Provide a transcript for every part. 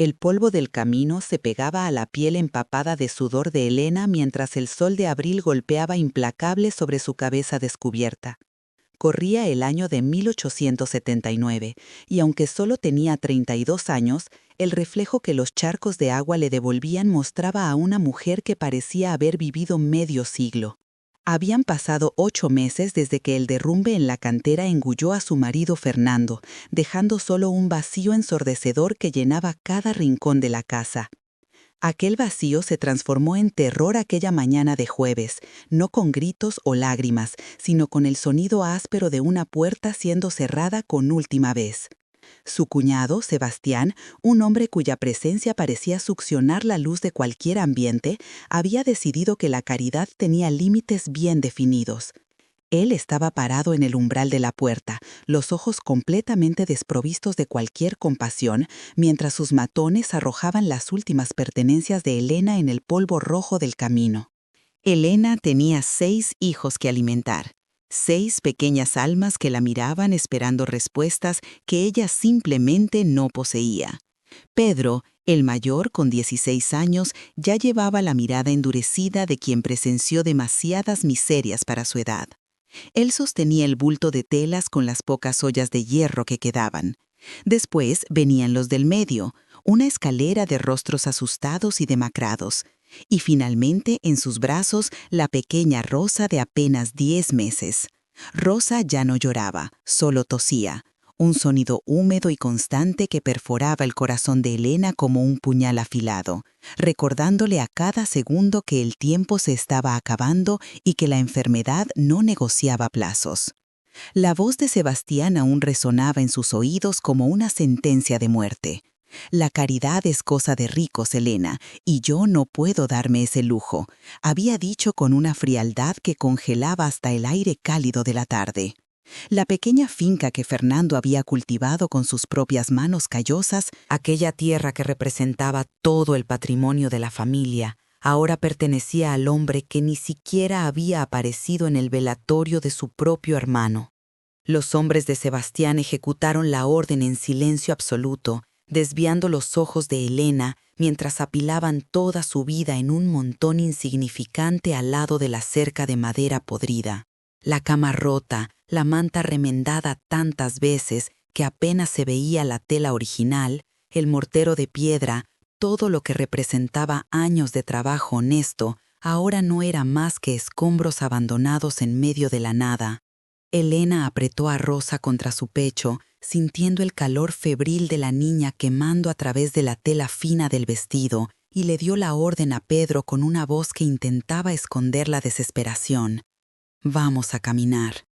El polvo del camino se pegaba a la piel empapada de sudor de Elena mientras el sol de abril golpeaba implacable sobre su cabeza descubierta. Corría el año de 1879, y aunque solo tenía 32 años, el reflejo que los charcos de agua le devolvían mostraba a una mujer que parecía haber vivido medio siglo. Habían pasado 8 meses desde que el derrumbe en la cantera engulló a su marido Fernando, dejando solo un vacío ensordecedor que llenaba cada rincón de la casa. Aquel vacío se transformó en terror aquella mañana de jueves, no con gritos o lágrimas, sino con el sonido áspero de una puerta siendo cerrada con última vez. Su cuñado, Sebastián, un hombre cuya presencia parecía succionar la luz de cualquier ambiente, había decidido que la caridad tenía límites bien definidos. Él estaba parado en el umbral de la puerta, los ojos completamente desprovistos de cualquier compasión, mientras sus matones arrojaban las últimas pertenencias de Elena en el polvo rojo del camino. Elena tenía 6 hijos que alimentar, 6 pequeñas almas que la miraban esperando respuestas que ella simplemente no poseía. Pedro, el mayor, con 16 años, ya llevaba la mirada endurecida de quien presenció demasiadas miserias para su edad. Él sostenía el bulto de telas con las pocas ollas de hierro que quedaban. Después venían los del medio, una escalera de rostros asustados y demacrados. Y finalmente, en sus brazos, la pequeña Rosa de apenas 10 meses. Rosa ya no lloraba, solo tosía. Un sonido húmedo y constante que perforaba el corazón de Elena como un puñal afilado, recordándole a cada segundo que el tiempo se estaba acabando y que la enfermedad no negociaba plazos. La voz de Sebastián aún resonaba en sus oídos como una sentencia de muerte. «La caridad es cosa de ricos, Elena, y yo no puedo darme ese lujo», había dicho con una frialdad que congelaba hasta el aire cálido de la tarde. La pequeña finca que Fernando había cultivado con sus propias manos callosas, aquella tierra que representaba todo el patrimonio de la familia, ahora pertenecía al hombre que ni siquiera había aparecido en el velatorio de su propio hermano. Los hombres de Sebastián ejecutaron la orden en silencio absoluto, desviando los ojos de Elena mientras apilaban toda su vida en un montón insignificante al lado de la cerca de madera podrida. La cama rota, la manta remendada tantas veces que apenas se veía la tela original, el mortero de piedra, todo lo que representaba años de trabajo honesto, ahora no era más que escombros abandonados en medio de la nada. Elena apretó a Rosa contra su pecho, sintiendo el calor febril de la niña quemando a través de la tela fina del vestido, y le dio la orden a Pedro con una voz que intentaba esconder la desesperación. «Vamos a caminar».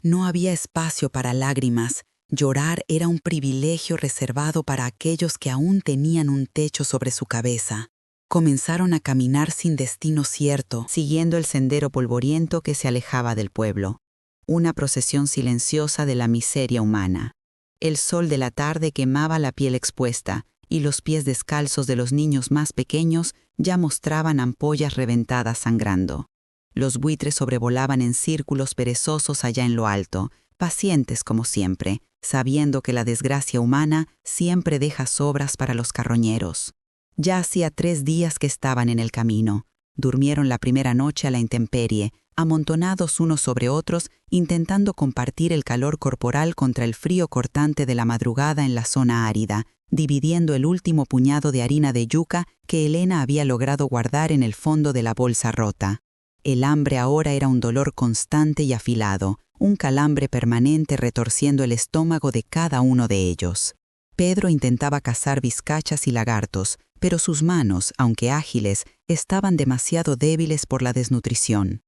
No había espacio para lágrimas. Llorar era un privilegio reservado para aquellos que aún tenían un techo sobre su cabeza. Comenzaron a caminar sin destino cierto, siguiendo el sendero polvoriento que se alejaba del pueblo. Una procesión silenciosa de la miseria humana. El sol de la tarde quemaba la piel expuesta, y los pies descalzos de los niños más pequeños ya mostraban ampollas reventadas sangrando. Los buitres sobrevolaban en círculos perezosos allá en lo alto, pacientes como siempre, sabiendo que la desgracia humana siempre deja sobras para los carroñeros. Ya hacía 3 días que estaban en el camino. Durmieron la primera noche a la intemperie, amontonados unos sobre otros, intentando compartir el calor corporal contra el frío cortante de la madrugada en la zona árida, dividiendo el último puñado de harina de yuca que Elena había logrado guardar en el fondo de la bolsa rota. El hambre ahora era un dolor constante y afilado, un calambre permanente retorciendo el estómago de cada uno de ellos. Pedro intentaba cazar vizcachas y lagartos, pero sus manos, aunque ágiles, estaban demasiado débiles por la desnutrición.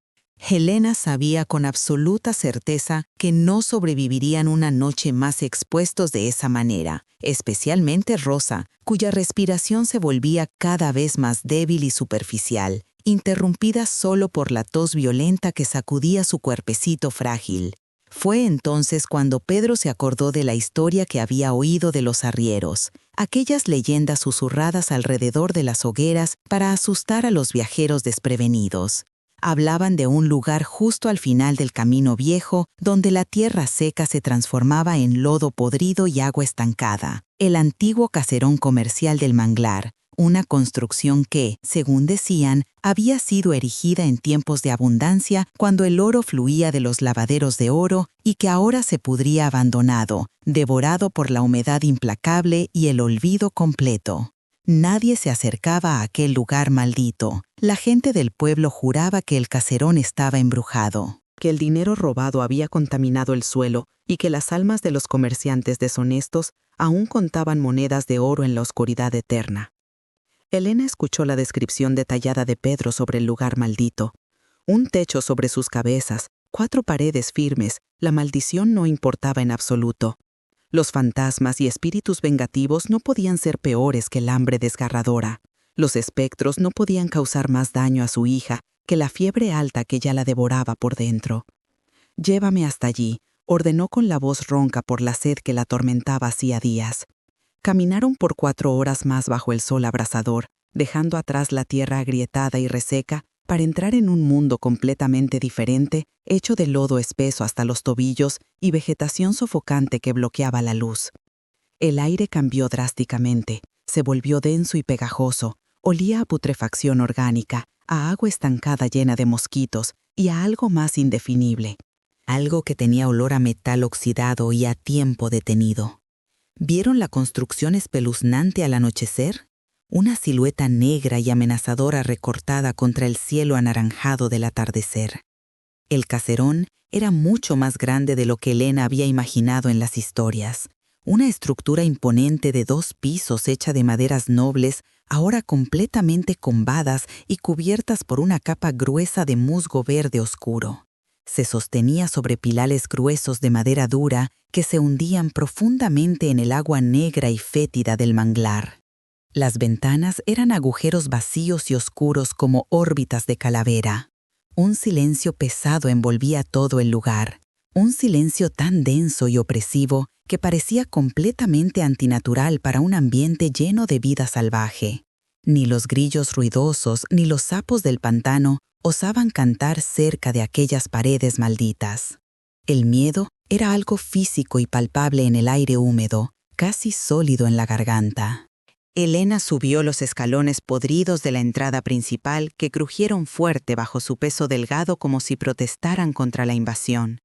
Elena sabía con absoluta certeza que no sobrevivirían una noche más expuestos de esa manera, especialmente Rosa, cuya respiración se volvía cada vez más débil y superficial, interrumpida solo por la tos violenta que sacudía su cuerpecito frágil. Fue entonces cuando Pedro se acordó de la historia que había oído de los arrieros, aquellas leyendas susurradas alrededor de las hogueras para asustar a los viajeros desprevenidos. Hablaban de un lugar justo al final del camino viejo, donde la tierra seca se transformaba en lodo podrido y agua estancada. El antiguo caserón comercial del manglar, una construcción que, según decían, había sido erigida en tiempos de abundancia cuando el oro fluía de los lavaderos de oro y que ahora se pudría abandonado, devorado por la humedad implacable y el olvido completo. Nadie se acercaba a aquel lugar maldito. La gente del pueblo juraba que el caserón estaba embrujado, que el dinero robado había contaminado el suelo y que las almas de los comerciantes deshonestos aún contaban monedas de oro en la oscuridad eterna. Elena escuchó la descripción detallada de Pedro sobre el lugar maldito. Un techo sobre sus cabezas, 4 paredes firmes, la maldición no importaba en absoluto. Los fantasmas y espíritus vengativos no podían ser peores que el hambre desgarradora. Los espectros no podían causar más daño a su hija que la fiebre alta que ya la devoraba por dentro. «Llévame hasta allí», ordenó con la voz ronca por la sed que la atormentaba hacía días. Caminaron por 4 horas más bajo el sol abrasador, dejando atrás la tierra agrietada y reseca para entrar en un mundo completamente diferente, hecho de lodo espeso hasta los tobillos y vegetación sofocante que bloqueaba la luz. El aire cambió drásticamente, se volvió denso y pegajoso, olía a putrefacción orgánica, a agua estancada llena de mosquitos y a algo más indefinible. Algo que tenía olor a metal oxidado y a tiempo detenido. ¿Vieron la construcción espeluznante al anochecer? Una silueta negra y amenazadora recortada contra el cielo anaranjado del atardecer. El caserón era mucho más grande de lo que Elena había imaginado en las historias. Una estructura imponente de 2 pisos hecha de maderas nobles, ahora completamente combadas y cubiertas por una capa gruesa de musgo verde oscuro. Se sostenía sobre pilares gruesos de madera dura que se hundían profundamente en el agua negra y fétida del manglar. Las ventanas eran agujeros vacíos y oscuros como órbitas de calavera. Un silencio pesado envolvía todo el lugar, un silencio tan denso y opresivo que parecía completamente antinatural para un ambiente lleno de vida salvaje. Ni los grillos ruidosos ni los sapos del pantano osaban cantar cerca de aquellas paredes malditas. El miedo era algo físico y palpable en el aire húmedo, casi sólido en la garganta. Elena subió los escalones podridos de la entrada principal que crujieron fuerte bajo su peso delgado como si protestaran contra la invasión.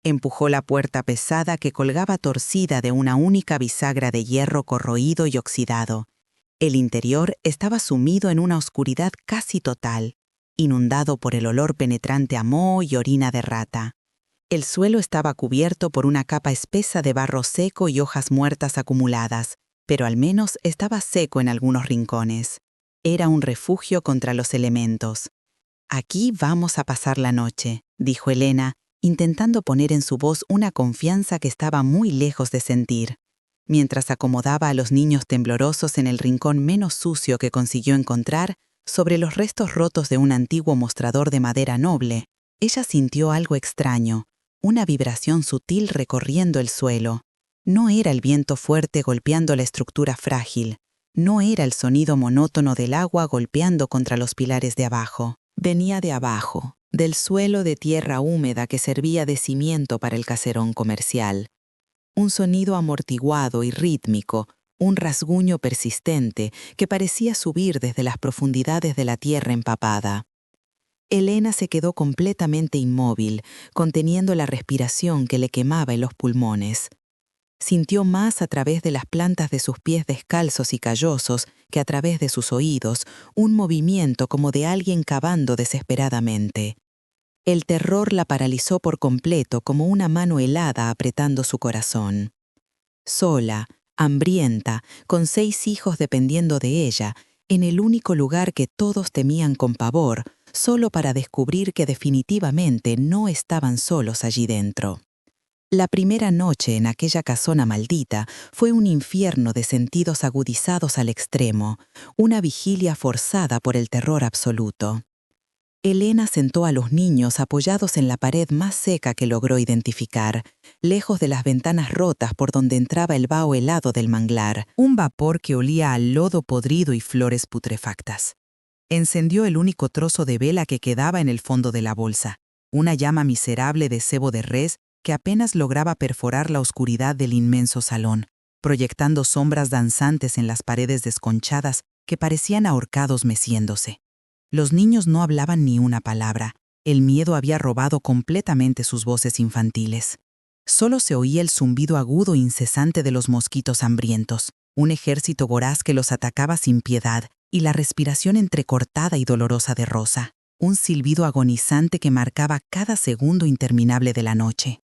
Empujó la puerta pesada que colgaba torcida de una única bisagra de hierro corroído y oxidado. El interior estaba sumido en una oscuridad casi total, inundado por el olor penetrante a moho y orina de rata. El suelo estaba cubierto por una capa espesa de barro seco y hojas muertas acumuladas, pero al menos estaba seco en algunos rincones. Era un refugio contra los elementos. «Aquí vamos a pasar la noche», dijo Elena, intentando poner en su voz una confianza que estaba muy lejos de sentir. Mientras acomodaba a los niños temblorosos en el rincón menos sucio que consiguió encontrar, sobre los restos rotos de un antiguo mostrador de madera noble, ella sintió algo extraño, una vibración sutil recorriendo el suelo. No era el viento fuerte golpeando la estructura frágil, no era el sonido monótono del agua golpeando contra los pilares de abajo. Venía de abajo, del suelo de tierra húmeda que servía de cimiento para el caserón comercial. Un sonido amortiguado y rítmico, un rasguño persistente que parecía subir desde las profundidades de la tierra empapada. Elena se quedó completamente inmóvil, conteniendo la respiración que le quemaba en los pulmones. Sintió más a través de las plantas de sus pies descalzos y callosos que a través de sus oídos, un movimiento como de alguien cavando desesperadamente. El terror la paralizó por completo como una mano helada apretando su corazón. Sola, hambrienta, con 6 hijos dependiendo de ella, en el único lugar que todos temían con pavor, solo para descubrir que definitivamente no estaban solos allí dentro. La primera noche en aquella casona maldita fue un infierno de sentidos agudizados al extremo, una vigilia forzada por el terror absoluto. Elena sentó a los niños apoyados en la pared más seca que logró identificar, lejos de las ventanas rotas por donde entraba el vaho helado del manglar, un vapor que olía al lodo podrido y flores putrefactas. Encendió el único trozo de vela que quedaba en el fondo de la bolsa, una llama miserable de sebo de res que apenas lograba perforar la oscuridad del inmenso salón, proyectando sombras danzantes en las paredes desconchadas que parecían ahorcados meciéndose. Los niños no hablaban ni una palabra. El miedo había robado completamente sus voces infantiles. Solo se oía el zumbido agudo e incesante de los mosquitos hambrientos, un ejército voraz que los atacaba sin piedad, y la respiración entrecortada y dolorosa de Rosa, un silbido agonizante que marcaba cada segundo interminable de la noche.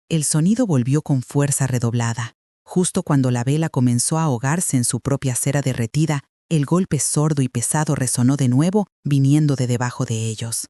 El sonido volvió con fuerza redoblada. Justo cuando la vela comenzó a ahogarse en su propia cera derretida, el golpe sordo y pesado resonó de nuevo, viniendo de debajo de ellos.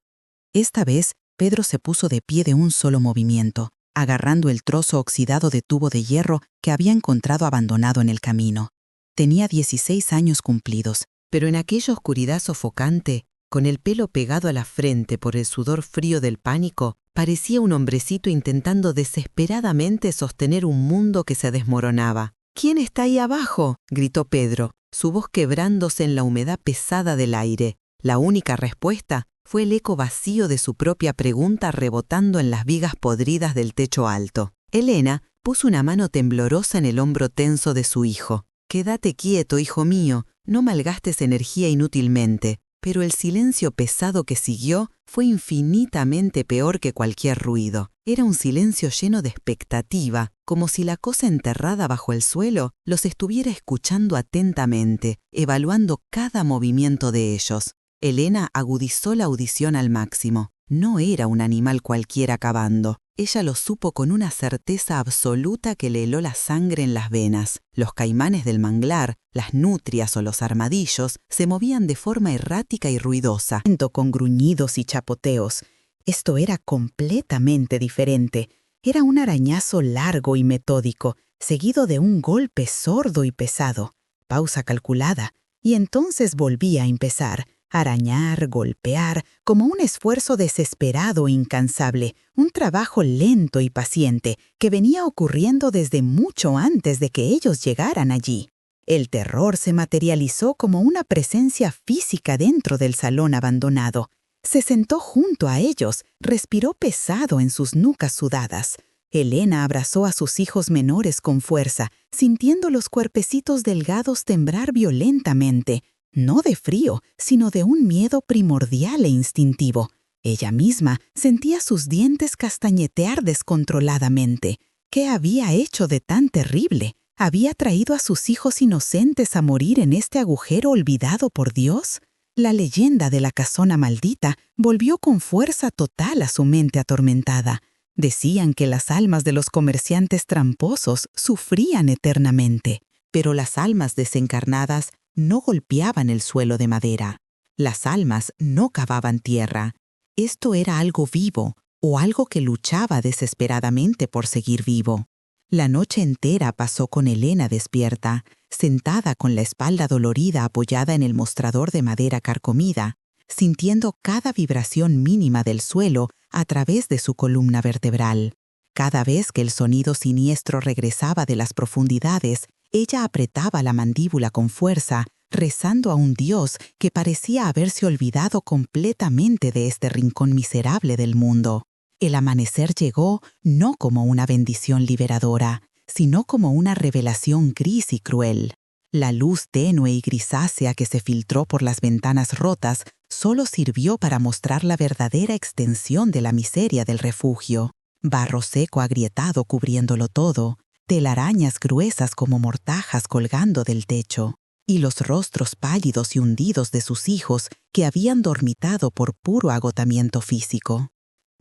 Esta vez, Pedro se puso de pie de un solo movimiento, agarrando el trozo oxidado de tubo de hierro que había encontrado abandonado en el camino. Tenía 16 años cumplidos, pero en aquella oscuridad sofocante, con el pelo pegado a la frente por el sudor frío del pánico, parecía un hombrecito intentando desesperadamente sostener un mundo que se desmoronaba. «¿Quién está ahí abajo?», gritó Pedro, su voz quebrándose en la humedad pesada del aire. La única respuesta fue el eco vacío de su propia pregunta rebotando en las vigas podridas del techo alto. Elena puso una mano temblorosa en el hombro tenso de su hijo. «Quédate quieto, hijo mío, no malgastes energía inútilmente». Pero el silencio pesado que siguió fue infinitamente peor que cualquier ruido. Era un silencio lleno de expectativa, como si la cosa enterrada bajo el suelo los estuviera escuchando atentamente, evaluando cada movimiento de ellos. Elena agudizó la audición al máximo. No era un animal cualquiera cavando. Ella lo supo con una certeza absoluta que le heló la sangre en las venas. Los caimanes del manglar, las nutrias o los armadillos se movían de forma errática y ruidosa, con gruñidos y chapoteos. Esto era completamente diferente. Era un arañazo largo y metódico, seguido de un golpe sordo y pesado. Pausa calculada, y entonces volvía a empezar. Arañar, golpear, como un esfuerzo desesperado e incansable, un trabajo lento y paciente que venía ocurriendo desde mucho antes de que ellos llegaran allí. El terror se materializó como una presencia física dentro del salón abandonado. Se sentó junto a ellos, respiró pesado en sus nucas sudadas. Elena abrazó a sus hijos menores con fuerza, sintiendo los cuerpecitos delgados temblar violentamente, no de frío, sino de un miedo primordial e instintivo. Ella misma sentía sus dientes castañetear descontroladamente. ¿Qué había hecho de tan terrible? ¿Había traído a sus hijos inocentes a morir en este agujero olvidado por Dios? La leyenda de la casona maldita volvió con fuerza total a su mente atormentada. Decían que las almas de los comerciantes tramposos sufrían eternamente, pero las almas desencarnadas no golpeaban el suelo de madera. Las almas no cavaban tierra. Esto era algo vivo, o algo que luchaba desesperadamente por seguir vivo. La noche entera pasó con Elena despierta, sentada con la espalda dolorida apoyada en el mostrador de madera carcomida, sintiendo cada vibración mínima del suelo a través de su columna vertebral. Cada vez que el sonido siniestro regresaba de las profundidades, ella apretaba la mandíbula con fuerza, rezando a un Dios que parecía haberse olvidado completamente de este rincón miserable del mundo. El amanecer llegó no como una bendición liberadora, sino como una revelación gris y cruel. La luz tenue y grisácea que se filtró por las ventanas rotas solo sirvió para mostrar la verdadera extensión de la miseria del refugio. Barro seco agrietado cubriéndolo todo, telarañas gruesas como mortajas colgando del techo, y los rostros pálidos y hundidos de sus hijos que habían dormitado por puro agotamiento físico.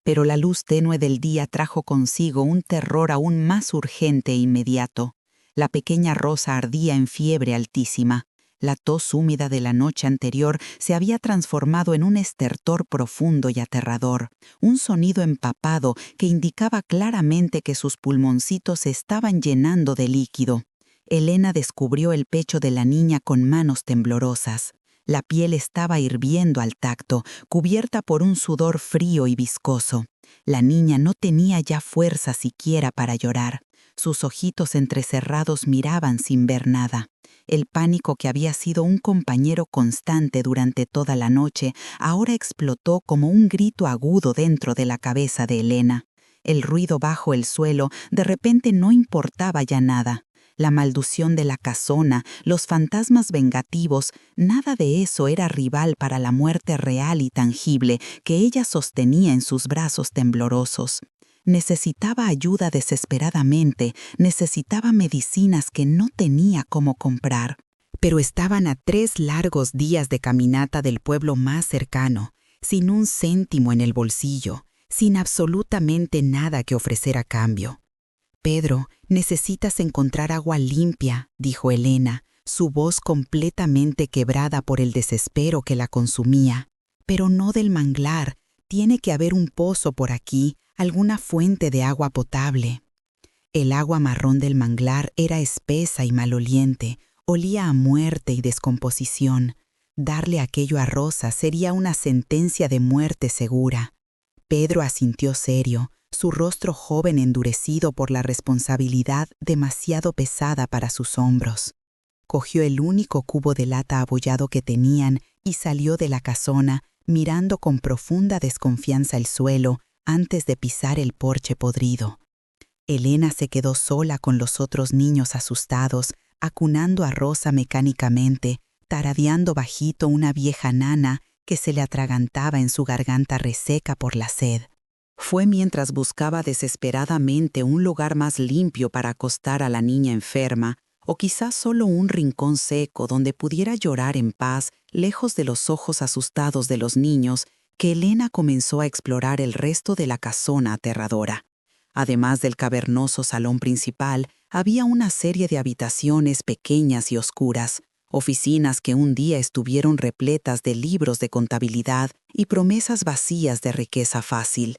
Pero la luz tenue del día trajo consigo un terror aún más urgente e inmediato. La pequeña Rosa ardía en fiebre altísima. La tos húmeda de la noche anterior se había transformado en un estertor profundo y aterrador, un sonido empapado que indicaba claramente que sus pulmoncitos se estaban llenando de líquido. Elena descubrió el pecho de la niña con manos temblorosas. La piel estaba hirviendo al tacto, cubierta por un sudor frío y viscoso. La niña no tenía ya fuerza siquiera para llorar. Sus ojitos entrecerrados miraban sin ver nada. El pánico que había sido un compañero constante durante toda la noche ahora explotó como un grito agudo dentro de la cabeza de Elena. El ruido bajo el suelo de repente no importaba ya nada. La maldición de la casona, los fantasmas vengativos, nada de eso era rival para la muerte real y tangible que ella sostenía en sus brazos temblorosos. Necesitaba ayuda desesperadamente, necesitaba medicinas que no tenía cómo comprar. Pero estaban a 3 largos días de caminata del pueblo más cercano, sin un céntimo en el bolsillo, sin absolutamente nada que ofrecer a cambio. «Pedro, necesitas encontrar agua limpia», dijo Elena, su voz completamente quebrada por el desespero que la consumía. «Pero no del manglar, tiene que haber un pozo por aquí, alguna fuente de agua potable». El agua marrón del manglar era espesa y maloliente, olía a muerte y descomposición. Darle aquello a Rosa sería una sentencia de muerte segura. Pedro asintió serio, su rostro joven endurecido por la responsabilidad demasiado pesada para sus hombros. Cogió el único cubo de lata abollado que tenían y salió de la casona, mirando con profunda desconfianza el suelo antes de pisar el porche podrido. Elena se quedó sola con los otros niños asustados, acunando a Rosa mecánicamente, taradeando bajito una vieja nana que se le atragantaba en su garganta reseca por la sed. Fue mientras buscaba desesperadamente un lugar más limpio para acostar a la niña enferma, o quizás solo un rincón seco donde pudiera llorar en paz, lejos de los ojos asustados de los niños, que Elena comenzó a explorar el resto de la casona aterradora. Además del cavernoso salón principal, había una serie de habitaciones pequeñas y oscuras, oficinas que un día estuvieron repletas de libros de contabilidad y promesas vacías de riqueza fácil.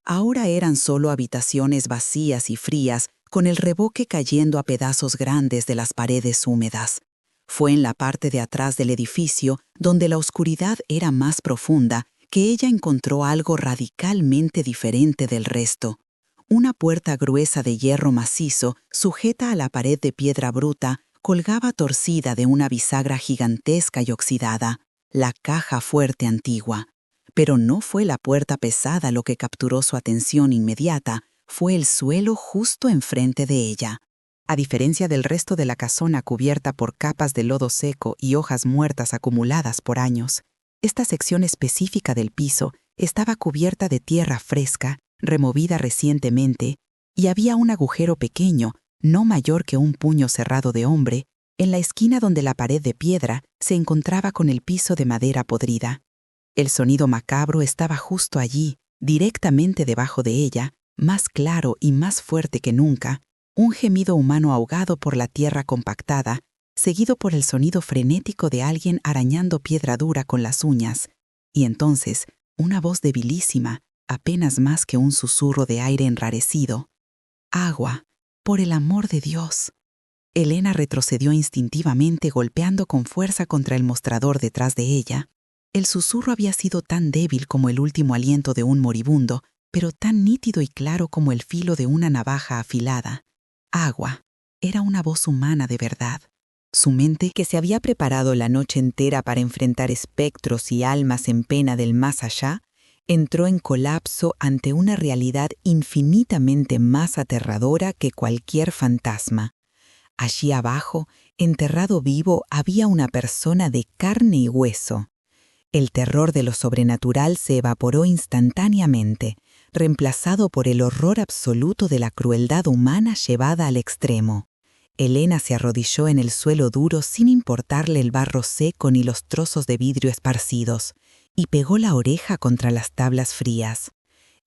Ahora eran solo habitaciones vacías y frías, con el revoque cayendo a pedazos grandes de las paredes húmedas. Fue en la parte de atrás del edificio, donde la oscuridad era más profunda, que ella encontró algo radicalmente diferente del resto. Una puerta gruesa de hierro macizo, sujeta a la pared de piedra bruta, colgaba torcida de una bisagra gigantesca y oxidada, la caja fuerte antigua. Pero no fue la puerta pesada lo que capturó su atención inmediata, fue el suelo justo enfrente de ella. A diferencia del resto de la casona cubierta por capas de lodo seco y hojas muertas acumuladas por años, esta sección específica del piso estaba cubierta de tierra fresca, removida recientemente, y había un agujero pequeño, no mayor que un puño cerrado de hombre, en la esquina donde la pared de piedra se encontraba con el piso de madera podrida. El sonido macabro estaba justo allí, directamente debajo de ella, más claro y más fuerte que nunca, un gemido humano ahogado por la tierra compactada, seguido por el sonido frenético de alguien arañando piedra dura con las uñas, y entonces una voz debilísima, apenas más que un susurro de aire enrarecido. «Agua, por el amor de Dios». Elena retrocedió instintivamente golpeando con fuerza contra el mostrador detrás de ella. El susurro había sido tan débil como el último aliento de un moribundo, pero tan nítido y claro como el filo de una navaja afilada. Agua. Era una voz humana de verdad. Su mente, que se había preparado la noche entera para enfrentar espectros y almas en pena del más allá, entró en colapso ante una realidad infinitamente más aterradora que cualquier fantasma. Allí abajo, enterrado vivo, había una persona de carne y hueso. El terror de lo sobrenatural se evaporó instantáneamente, reemplazado por el horror absoluto de la crueldad humana llevada al extremo. Elena se arrodilló en el suelo duro sin importarle el barro seco ni los trozos de vidrio esparcidos, y pegó la oreja contra las tablas frías.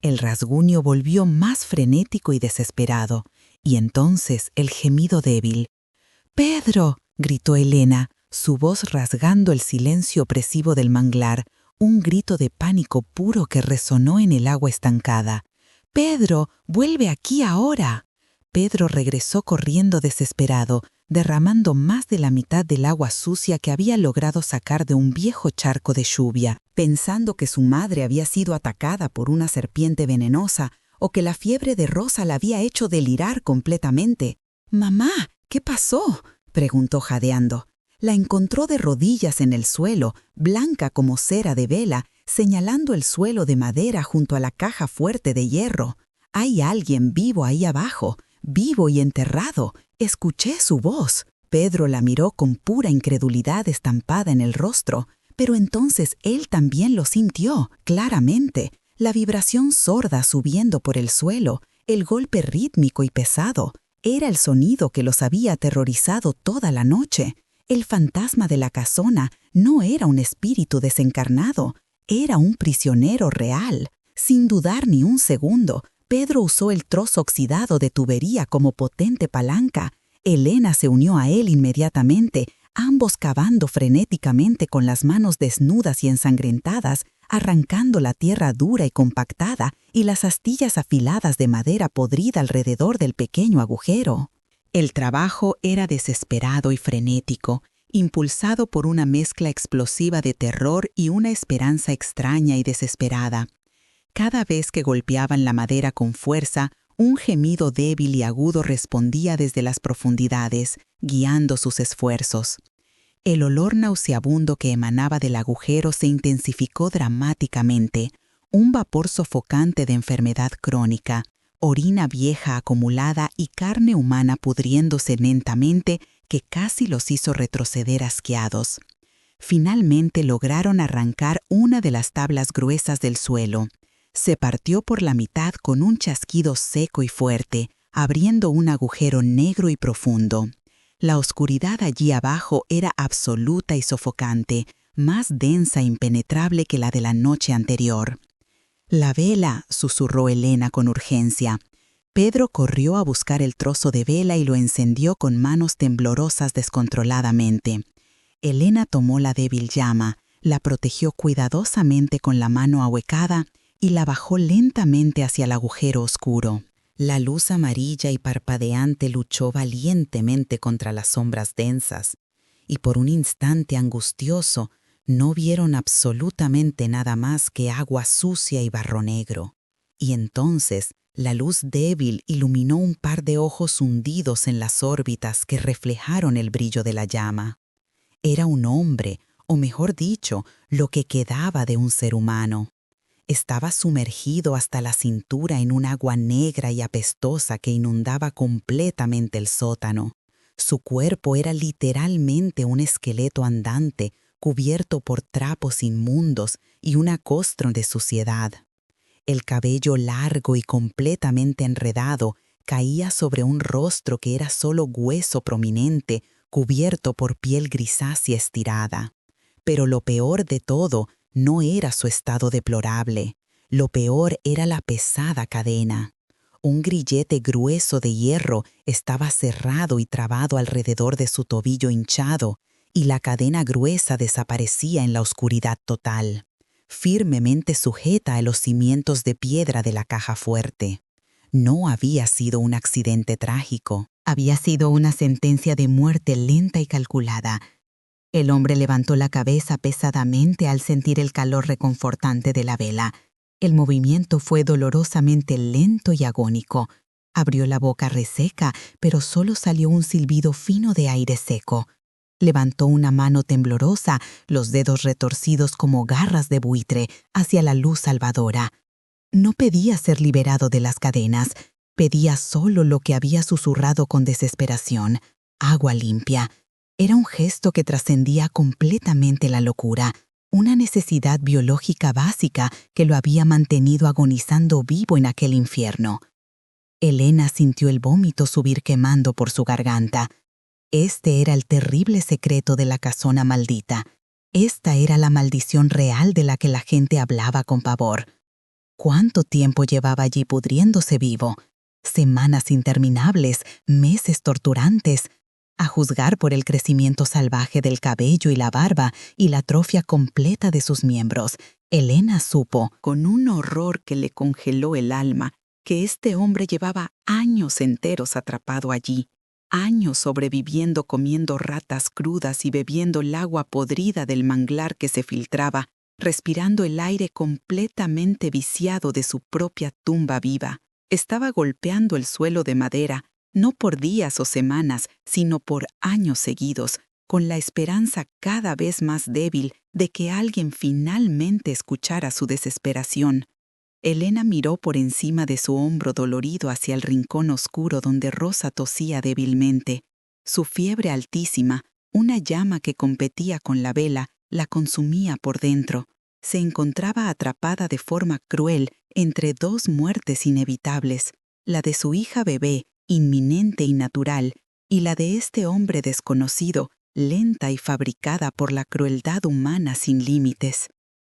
El rasguño volvió más frenético y desesperado, y entonces el gemido débil. «¡Pedro!», gritó Elena, su voz rasgando el silencio opresivo del manglar, un grito de pánico puro que resonó en el agua estancada. «¡Pedro, vuelve aquí ahora!». Pedro regresó corriendo desesperado, derramando más de la mitad del agua sucia que había logrado sacar de un viejo charco de lluvia, pensando que su madre había sido atacada por una serpiente venenosa o que la fiebre de Rosa la había hecho delirar completamente. «Mamá, ¿qué pasó?», preguntó jadeando. La encontró de rodillas en el suelo, blanca como cera de vela, señalando el suelo de madera junto a la caja fuerte de hierro. «Hay alguien vivo ahí abajo, vivo y enterrado. Escuché su voz». Pedro la miró con pura incredulidad estampada en el rostro, pero entonces él también lo sintió, claramente. La vibración sorda subiendo por el suelo, el golpe rítmico y pesado. Era el sonido que los había aterrorizado toda la noche. El fantasma de la casona no era un espíritu desencarnado, era un prisionero real. Sin dudar ni un segundo, Pedro usó el trozo oxidado de tubería como potente palanca. Elena se unió a él inmediatamente, ambos cavando frenéticamente con las manos desnudas y ensangrentadas, arrancando la tierra dura y compactada y las astillas afiladas de madera podrida alrededor del pequeño agujero. El trabajo era desesperado y frenético, impulsado por una mezcla explosiva de terror y una esperanza extraña y desesperada. Cada vez que golpeaban la madera con fuerza, un gemido débil y agudo respondía desde las profundidades, guiando sus esfuerzos. El olor nauseabundo que emanaba del agujero se intensificó dramáticamente, un vapor sofocante de enfermedad crónica, orina vieja acumulada y carne humana pudriéndose lentamente que casi los hizo retroceder asqueados. Finalmente lograron arrancar una de las tablas gruesas del suelo. Se partió por la mitad con un chasquido seco y fuerte, abriendo un agujero negro y profundo. La oscuridad allí abajo era absoluta y sofocante, más densa e impenetrable que la de la noche anterior. «La vela», susurró Elena con urgencia. Pedro corrió a buscar el trozo de vela y lo encendió con manos temblorosas descontroladamente. Elena tomó la débil llama, la protegió cuidadosamente con la mano ahuecada y la bajó lentamente hacia el agujero oscuro. La luz amarilla y parpadeante luchó valientemente contra las sombras densas, y por un instante angustioso no vieron absolutamente nada más que agua sucia y barro negro. Y entonces la luz débil iluminó un par de ojos hundidos en las órbitas que reflejaron el brillo de la llama. Era un hombre, o mejor dicho, lo que quedaba de un ser humano. Estaba sumergido hasta la cintura en un agua negra y apestosa que inundaba completamente el sótano. Su cuerpo era literalmente un esqueleto andante, cubierto por trapos inmundos y una costra de suciedad. El cabello largo y completamente enredado caía sobre un rostro que era solo hueso prominente, cubierto por piel grisácea estirada. Pero lo peor de todo no era su estado deplorable. Lo peor era la pesada cadena. Un grillete grueso de hierro estaba cerrado y trabado alrededor de su tobillo hinchado, y la cadena gruesa desaparecía en la oscuridad total, firmemente sujeta a los cimientos de piedra de la caja fuerte. No había sido un accidente trágico, había sido una sentencia de muerte lenta y calculada. El hombre levantó la cabeza pesadamente al sentir el calor reconfortante de la vela. El movimiento fue dolorosamente lento y agónico. Abrió la boca reseca, pero solo salió un silbido fino de aire seco. Levantó una mano temblorosa, los dedos retorcidos como garras de buitre, hacia la luz salvadora. No pedía ser liberado de las cadenas, pedía solo lo que había susurrado con desesperación: agua limpia. Era un gesto que trascendía completamente la locura, una necesidad biológica básica que lo había mantenido agonizando vivo en aquel infierno. Elena sintió el vómito subir quemando por su garganta. Este era el terrible secreto de la casona maldita. Esta era la maldición real de la que la gente hablaba con pavor. ¿Cuánto tiempo llevaba allí pudriéndose vivo? Semanas interminables, meses torturantes. A juzgar por el crecimiento salvaje del cabello y la barba y la atrofia completa de sus miembros, Elena supo, con un horror que le congeló el alma, que este hombre llevaba años enteros atrapado allí, años sobreviviendo comiendo ratas crudas y bebiendo el agua podrida del manglar que se filtraba, respirando el aire completamente viciado de su propia tumba viva. Estaba golpeando el suelo de madera, no por días o semanas, sino por años seguidos, con la esperanza cada vez más débil de que alguien finalmente escuchara su desesperación. Elena miró por encima de su hombro dolorido hacia el rincón oscuro donde Rosa tosía débilmente. Su fiebre altísima, una llama que competía con la vela, la consumía por dentro. Se encontraba atrapada de forma cruel entre dos muertes inevitables, la de su hija bebé, inminente y natural, y la de este hombre desconocido, lenta y fabricada por la crueldad humana sin límites.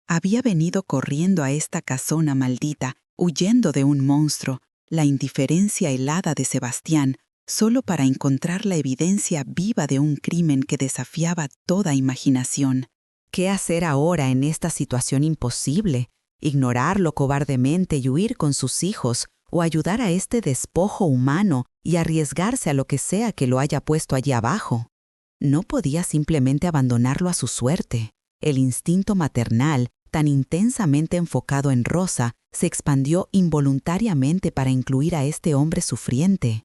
Había venido corriendo a esta casona maldita, huyendo de un monstruo, la indiferencia helada de Sebastián, solo para encontrar la evidencia viva de un crimen que desafiaba toda imaginación. ¿Qué hacer ahora en esta situación imposible? ¿Ignorarlo cobardemente y huir con sus hijos, o ayudar a este despojo humano y arriesgarse a lo que sea que lo haya puesto allí abajo? No podía simplemente abandonarlo a su suerte. El instinto maternal, tan intensamente enfocado en Rosa, se expandió involuntariamente para incluir a este hombre sufriente.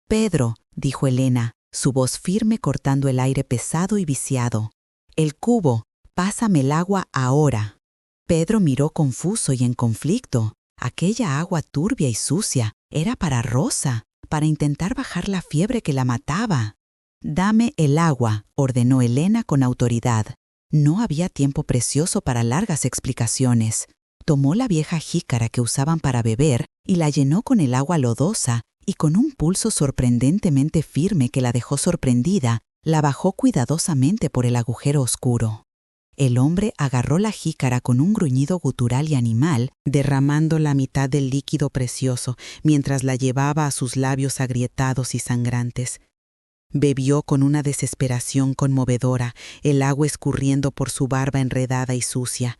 «Pedro», dijo Elena, su voz firme cortando el aire pesado y viciado. «El cubo, pásame el agua ahora». Pedro miró confuso y en conflicto. Aquella agua turbia y sucia era para Rosa, para intentar bajar la fiebre que la mataba. «Dame el agua», ordenó Elena con autoridad. No había tiempo precioso para largas explicaciones. Tomó la vieja jícara que usaban para beber y la llenó con el agua lodosa y con un pulso sorprendentemente firme que la dejó sorprendida, la bajó cuidadosamente por el agujero oscuro. El hombre agarró la jícara con un gruñido gutural y animal, derramando la mitad del líquido precioso mientras la llevaba a sus labios agrietados y sangrantes. Bebió con una desesperación conmovedora, el agua escurriendo por su barba enredada y sucia.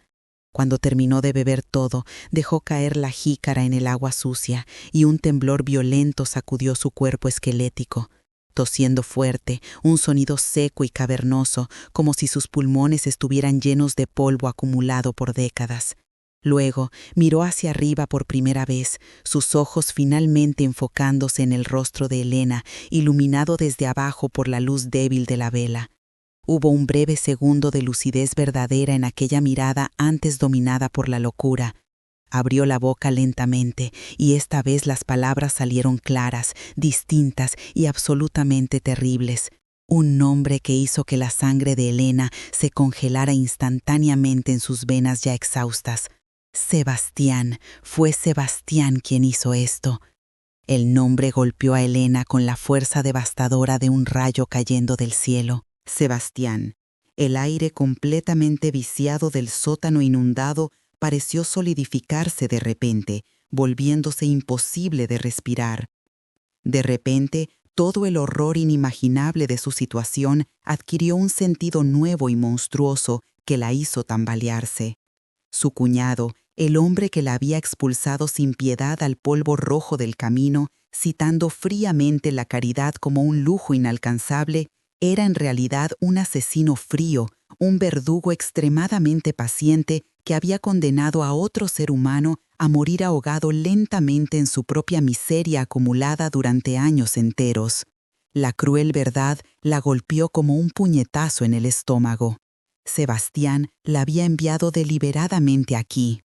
Cuando terminó de beber todo, dejó caer la jícara en el agua sucia y un temblor violento sacudió su cuerpo esquelético. Tosiendo fuerte, un sonido seco y cavernoso, como si sus pulmones estuvieran llenos de polvo acumulado por décadas. Luego miró hacia arriba por primera vez, sus ojos finalmente enfocándose en el rostro de Elena, iluminado desde abajo por la luz débil de la vela. Hubo un breve segundo de lucidez verdadera en aquella mirada antes dominada por la locura. Abrió la boca lentamente y esta vez las palabras salieron claras, distintas y absolutamente terribles. Un nombre que hizo que la sangre de Elena se congelara instantáneamente en sus venas ya exhaustas. Sebastián, fue Sebastián quien hizo esto. El nombre golpeó a Elena con la fuerza devastadora de un rayo cayendo del cielo. Sebastián. El aire completamente viciado del sótano inundado pareció solidificarse de repente, volviéndose imposible de respirar. De repente, todo el horror inimaginable de su situación adquirió un sentido nuevo y monstruoso que la hizo tambalearse. Su cuñado, el hombre que la había expulsado sin piedad al polvo rojo del camino, citando fríamente la caridad como un lujo inalcanzable, era en realidad un asesino frío, un verdugo extremadamente paciente que había condenado a otro ser humano a morir ahogado lentamente en su propia miseria acumulada durante años enteros. La cruel verdad la golpeó como un puñetazo en el estómago. Sebastián la había enviado deliberadamente aquí.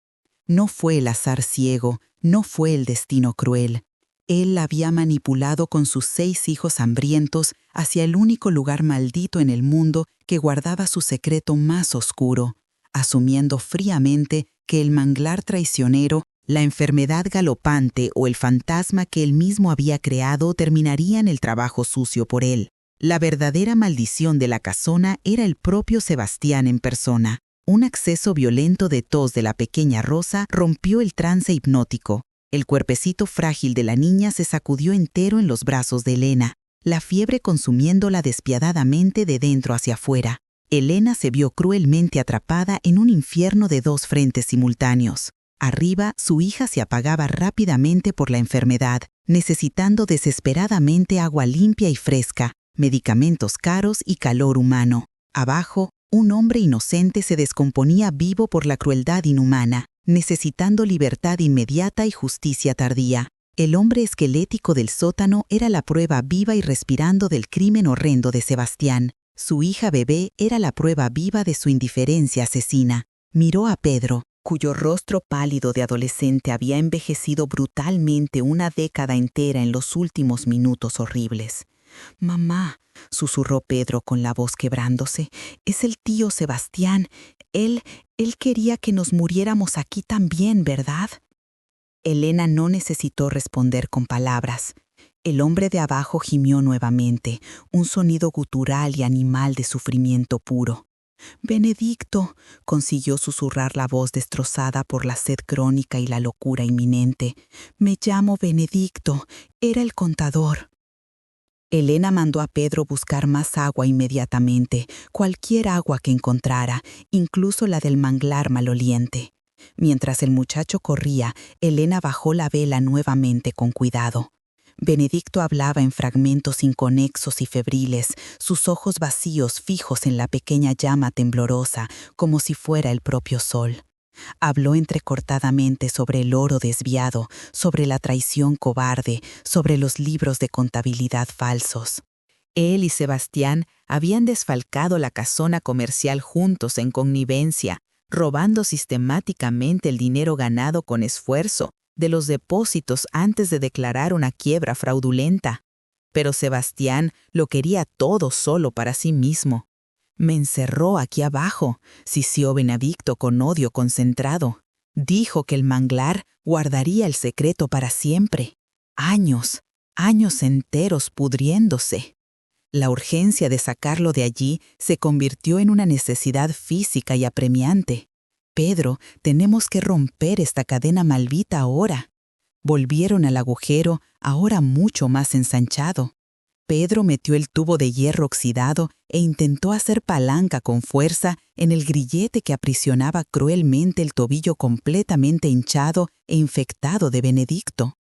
No fue el azar ciego, no fue el destino cruel. Él la había manipulado con sus 6 hijos hambrientos hacia el único lugar maldito en el mundo que guardaba su secreto más oscuro, asumiendo fríamente que el manglar traicionero, la enfermedad galopante o el fantasma que él mismo había creado terminarían el trabajo sucio por él. La verdadera maldición de la casona era el propio Sebastián en persona. Un acceso violento de tos de la pequeña Rosa rompió el trance hipnótico. El cuerpecito frágil de la niña se sacudió entero en los brazos de Elena, la fiebre consumiéndola despiadadamente de dentro hacia afuera. Elena se vio cruelmente atrapada en un infierno de 2 frentes simultáneos. Arriba, su hija se apagaba rápidamente por la enfermedad, necesitando desesperadamente agua limpia y fresca, medicamentos caros y calor humano. Abajo, un hombre inocente se descomponía vivo por la crueldad inhumana, necesitando libertad inmediata y justicia tardía. El hombre esquelético del sótano era la prueba viva y respirando del crimen horrendo de Sebastián. Su hija bebé era la prueba viva de su indiferencia asesina. Miró a Pedro, cuyo rostro pálido de adolescente había envejecido brutalmente una década entera en los últimos minutos horribles. «Mamá», susurró Pedro con la voz quebrándose, «es el tío Sebastián. Él quería que nos muriéramos aquí también, ¿verdad?» Elena no necesitó responder con palabras. El hombre de abajo gimió nuevamente, un sonido gutural y animal de sufrimiento puro. «Benedicto», consiguió susurrar la voz destrozada por la sed crónica y la locura inminente. «Me llamo Benedicto. Era el contador». Elena mandó a Pedro buscar más agua inmediatamente, cualquier agua que encontrara, incluso la del manglar maloliente. Mientras el muchacho corría, Elena bajó la vela nuevamente con cuidado. Benedicto hablaba en fragmentos inconexos y febriles, sus ojos vacíos fijos en la pequeña llama temblorosa, como si fuera el propio sol. Habló entrecortadamente sobre el oro desviado, sobre la traición cobarde, sobre los libros de contabilidad falsos. Él y Sebastián habían desfalcado la casona comercial juntos en connivencia, robando sistemáticamente el dinero ganado con esfuerzo de los depósitos antes de declarar una quiebra fraudulenta. Pero Sebastián lo quería todo solo para sí mismo. «Me encerró aquí abajo», sisió Benedicto con odio concentrado. «Dijo que el manglar guardaría el secreto para siempre. Años enteros pudriéndose». La urgencia de sacarlo de allí se convirtió en una necesidad física y apremiante. «Pedro, tenemos que romper esta cadena maldita ahora». Volvieron al agujero, ahora mucho más ensanchado. Pedro metió el tubo de hierro oxidado e intentó hacer palanca con fuerza en el grillete que aprisionaba cruelmente el tobillo completamente hinchado e infectado de Benedicto.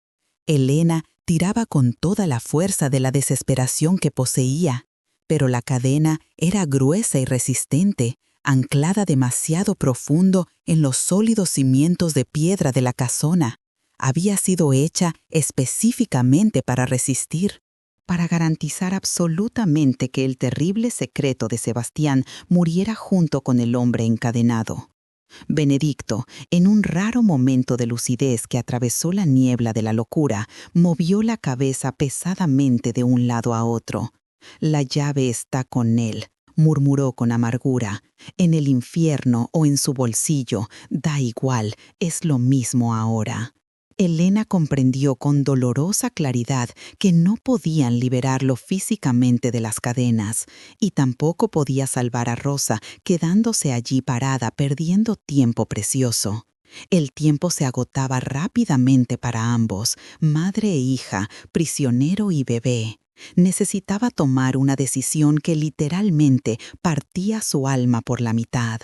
Elena tiraba con toda la fuerza de la desesperación que poseía, pero la cadena era gruesa y resistente, anclada demasiado profundo en los sólidos cimientos de piedra de la casona. Había sido hecha específicamente para resistir, para garantizar absolutamente que el terrible secreto de Sebastián muriera junto con el hombre encadenado. Benedicto, en un raro momento de lucidez que atravesó la niebla de la locura, movió la cabeza pesadamente de un lado a otro. «La llave está con él», murmuró con amargura. «En el infierno o en su bolsillo, da igual, es lo mismo ahora». Elena comprendió con dolorosa claridad que no podían liberarlo físicamente de las cadenas, y tampoco podía salvar a Rosa quedándose allí parada perdiendo tiempo precioso. El tiempo se agotaba rápidamente para ambos, madre e hija, prisionero y bebé. Necesitaba tomar una decisión que literalmente partía su alma por la mitad.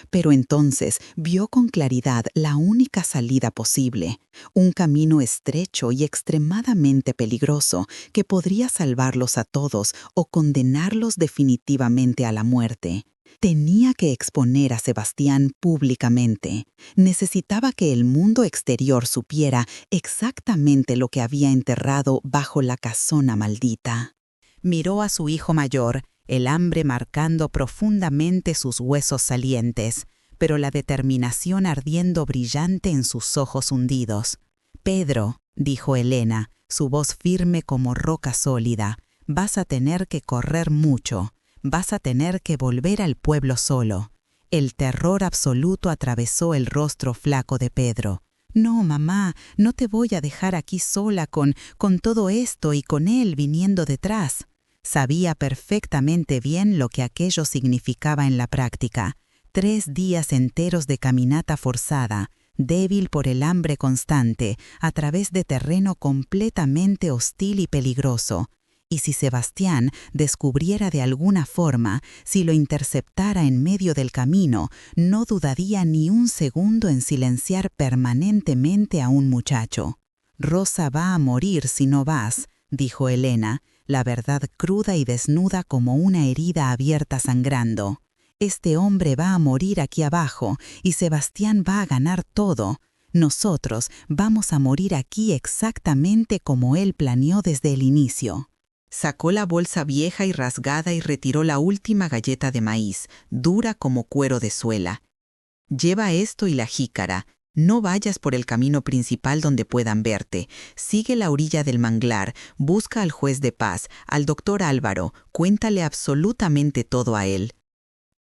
Pero entonces vio con claridad la única salida posible, un camino estrecho y extremadamente peligroso que podría salvarlos a todos o condenarlos definitivamente a la muerte. Tenía que exponer a Sebastián públicamente. Necesitaba que el mundo exterior supiera exactamente lo que había enterrado bajo la casona maldita. Miró a su hijo mayor, el hambre marcando profundamente sus huesos salientes, pero la determinación ardiendo brillante en sus ojos hundidos. «Pedro», dijo Elena, su voz firme como roca sólida, «vas a tener que correr mucho, vas a tener que volver al pueblo solo». El terror absoluto atravesó el rostro flaco de Pedro. «No, mamá, no te voy a dejar aquí sola con todo esto y con él viniendo detrás». Sabía perfectamente bien lo que aquello significaba en la práctica. 3 días enteros de caminata forzada, débil por el hambre constante, a través de terreno completamente hostil y peligroso. Y si Sebastián descubriera de alguna forma, si lo interceptara en medio del camino, no dudaría ni un segundo en silenciar permanentemente a un muchacho. «Rosa va a morir si no vas», dijo Elena, la verdad cruda y desnuda como una herida abierta sangrando. «Este hombre va a morir aquí abajo y Sebastián va a ganar todo. Nosotros vamos a morir aquí exactamente como él planeó desde el inicio. Sacó la bolsa vieja y rasgada y retiró la última galleta de maíz, dura como cuero de suela. Lleva esto y la jícara. No vayas por el camino principal donde puedan verte. Sigue la orilla del manglar, busca al juez de paz, al doctor Álvaro, cuéntale absolutamente todo a él.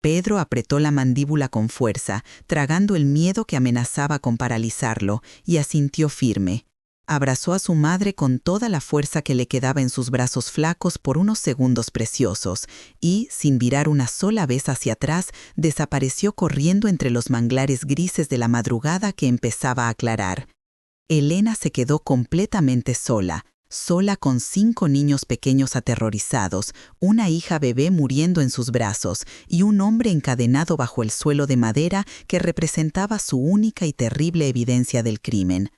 Pedro apretó la mandíbula con fuerza, tragando el miedo que amenazaba con paralizarlo, y asintió firme. Abrazó a su madre con toda la fuerza que le quedaba en sus brazos flacos por unos segundos preciosos, y, sin virar una sola vez hacia atrás, desapareció corriendo entre los manglares grises de la madrugada que empezaba a aclarar. Elena se quedó completamente sola con 5 niños pequeños aterrorizados, una hija bebé muriendo en sus brazos y un hombre encadenado bajo el suelo de madera que representaba su única y terrible evidencia del crimen.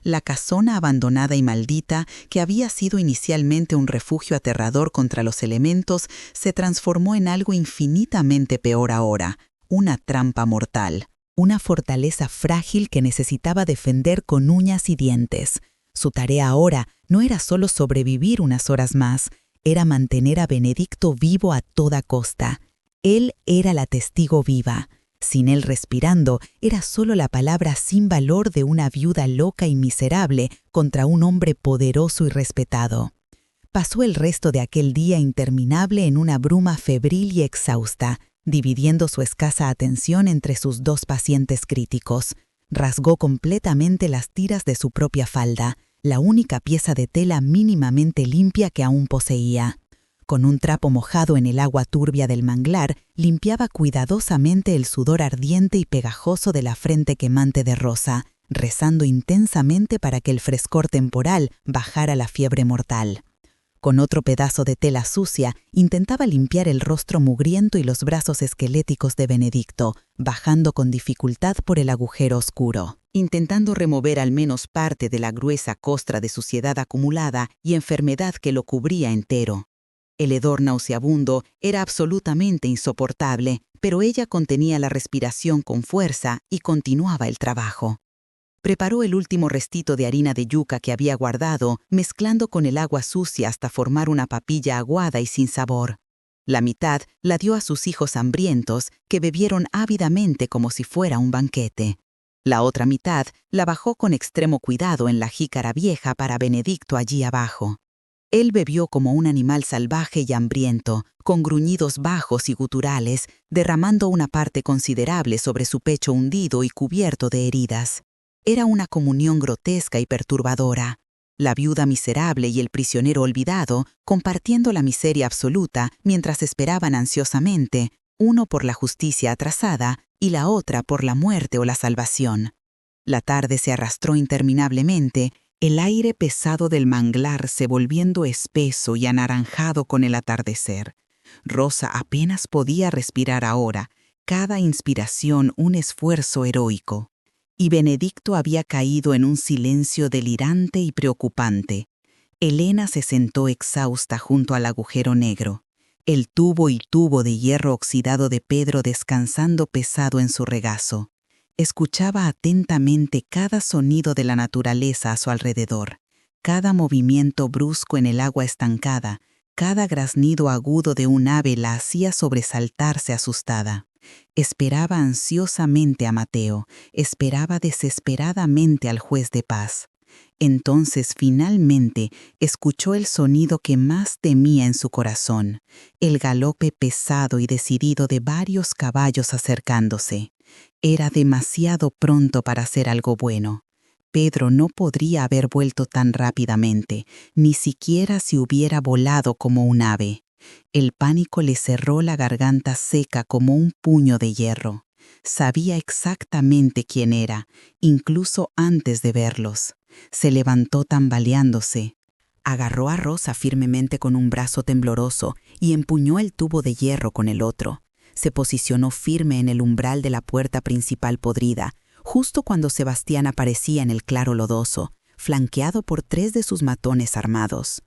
La casona abandonada y maldita, que había sido inicialmente un refugio aterrador contra los elementos, se transformó en algo infinitamente peor ahora, una trampa mortal. Una fortaleza frágil que necesitaba defender con uñas y dientes. Su tarea ahora no era solo sobrevivir unas horas más, era mantener a Benedicto vivo a toda costa. Él era la testigo viva. Sin él respirando, era solo la palabra sin valor de una viuda loca y miserable contra un hombre poderoso y respetado. Pasó el resto de aquel día interminable en una bruma febril y exhausta, dividiendo su escasa atención entre sus 2 pacientes críticos. Rasgó completamente las tiras de su propia falda, la única pieza de tela mínimamente limpia que aún poseía. Con un trapo mojado en el agua turbia del manglar, limpiaba cuidadosamente el sudor ardiente y pegajoso de la frente quemante de Rosa, rezando intensamente para que el frescor temporal bajara la fiebre mortal. Con otro pedazo de tela sucia, intentaba limpiar el rostro mugriento y los brazos esqueléticos de Benedicto, bajando con dificultad por el agujero oscuro, intentando remover al menos parte de la gruesa costra de suciedad acumulada y enfermedad que lo cubría entero. El hedor nauseabundo era absolutamente insoportable, pero ella contenía la respiración con fuerza y continuaba el trabajo. Preparó el último restito de harina de yuca que había guardado, mezclando con el agua sucia hasta formar una papilla aguada y sin sabor. La mitad la dio a sus hijos hambrientos, que bebieron ávidamente como si fuera un banquete. La otra mitad la bajó con extremo cuidado en la jícara vieja para Benedicto allí abajo. Él bebió como un animal salvaje y hambriento, con gruñidos bajos y guturales, derramando una parte considerable sobre su pecho hundido y cubierto de heridas. Era una comunión grotesca y perturbadora. La viuda miserable y el prisionero olvidado, compartiendo la miseria absoluta mientras esperaban ansiosamente, uno por la justicia atrasada y la otra por la muerte o la salvación. La tarde se arrastró interminablemente, el aire pesado del manglar se volviendo espeso y anaranjado con el atardecer. Rosa apenas podía respirar ahora, cada inspiración un esfuerzo heroico. Y Benedicto había caído en un silencio delirante y preocupante. Elena se sentó exhausta junto al agujero negro, el tubo y tubo de hierro oxidado de Pedro descansando pesado en su regazo. Escuchaba atentamente cada sonido de la naturaleza a su alrededor, cada movimiento brusco en el agua estancada, cada graznido agudo de un ave la hacía sobresaltarse asustada. Esperaba ansiosamente a Mateo, esperaba desesperadamente al juez de paz. Entonces, finalmente, escuchó el sonido que más temía en su corazón, el galope pesado y decidido de varios caballos acercándose. Era demasiado pronto para hacer algo bueno. Pedro no podría haber vuelto tan rápidamente, ni siquiera si hubiera volado como un ave. El pánico le cerró la garganta seca como un puño de hierro. Sabía exactamente quién era, incluso antes de verlos. Se levantó tambaleándose. Agarró a Rosa firmemente con un brazo tembloroso y empuñó el tubo de hierro con el otro. Se posicionó firme en el umbral de la puerta principal podrida, justo cuando Sebastián aparecía en el claro lodoso, flanqueado por 3 de sus matones armados.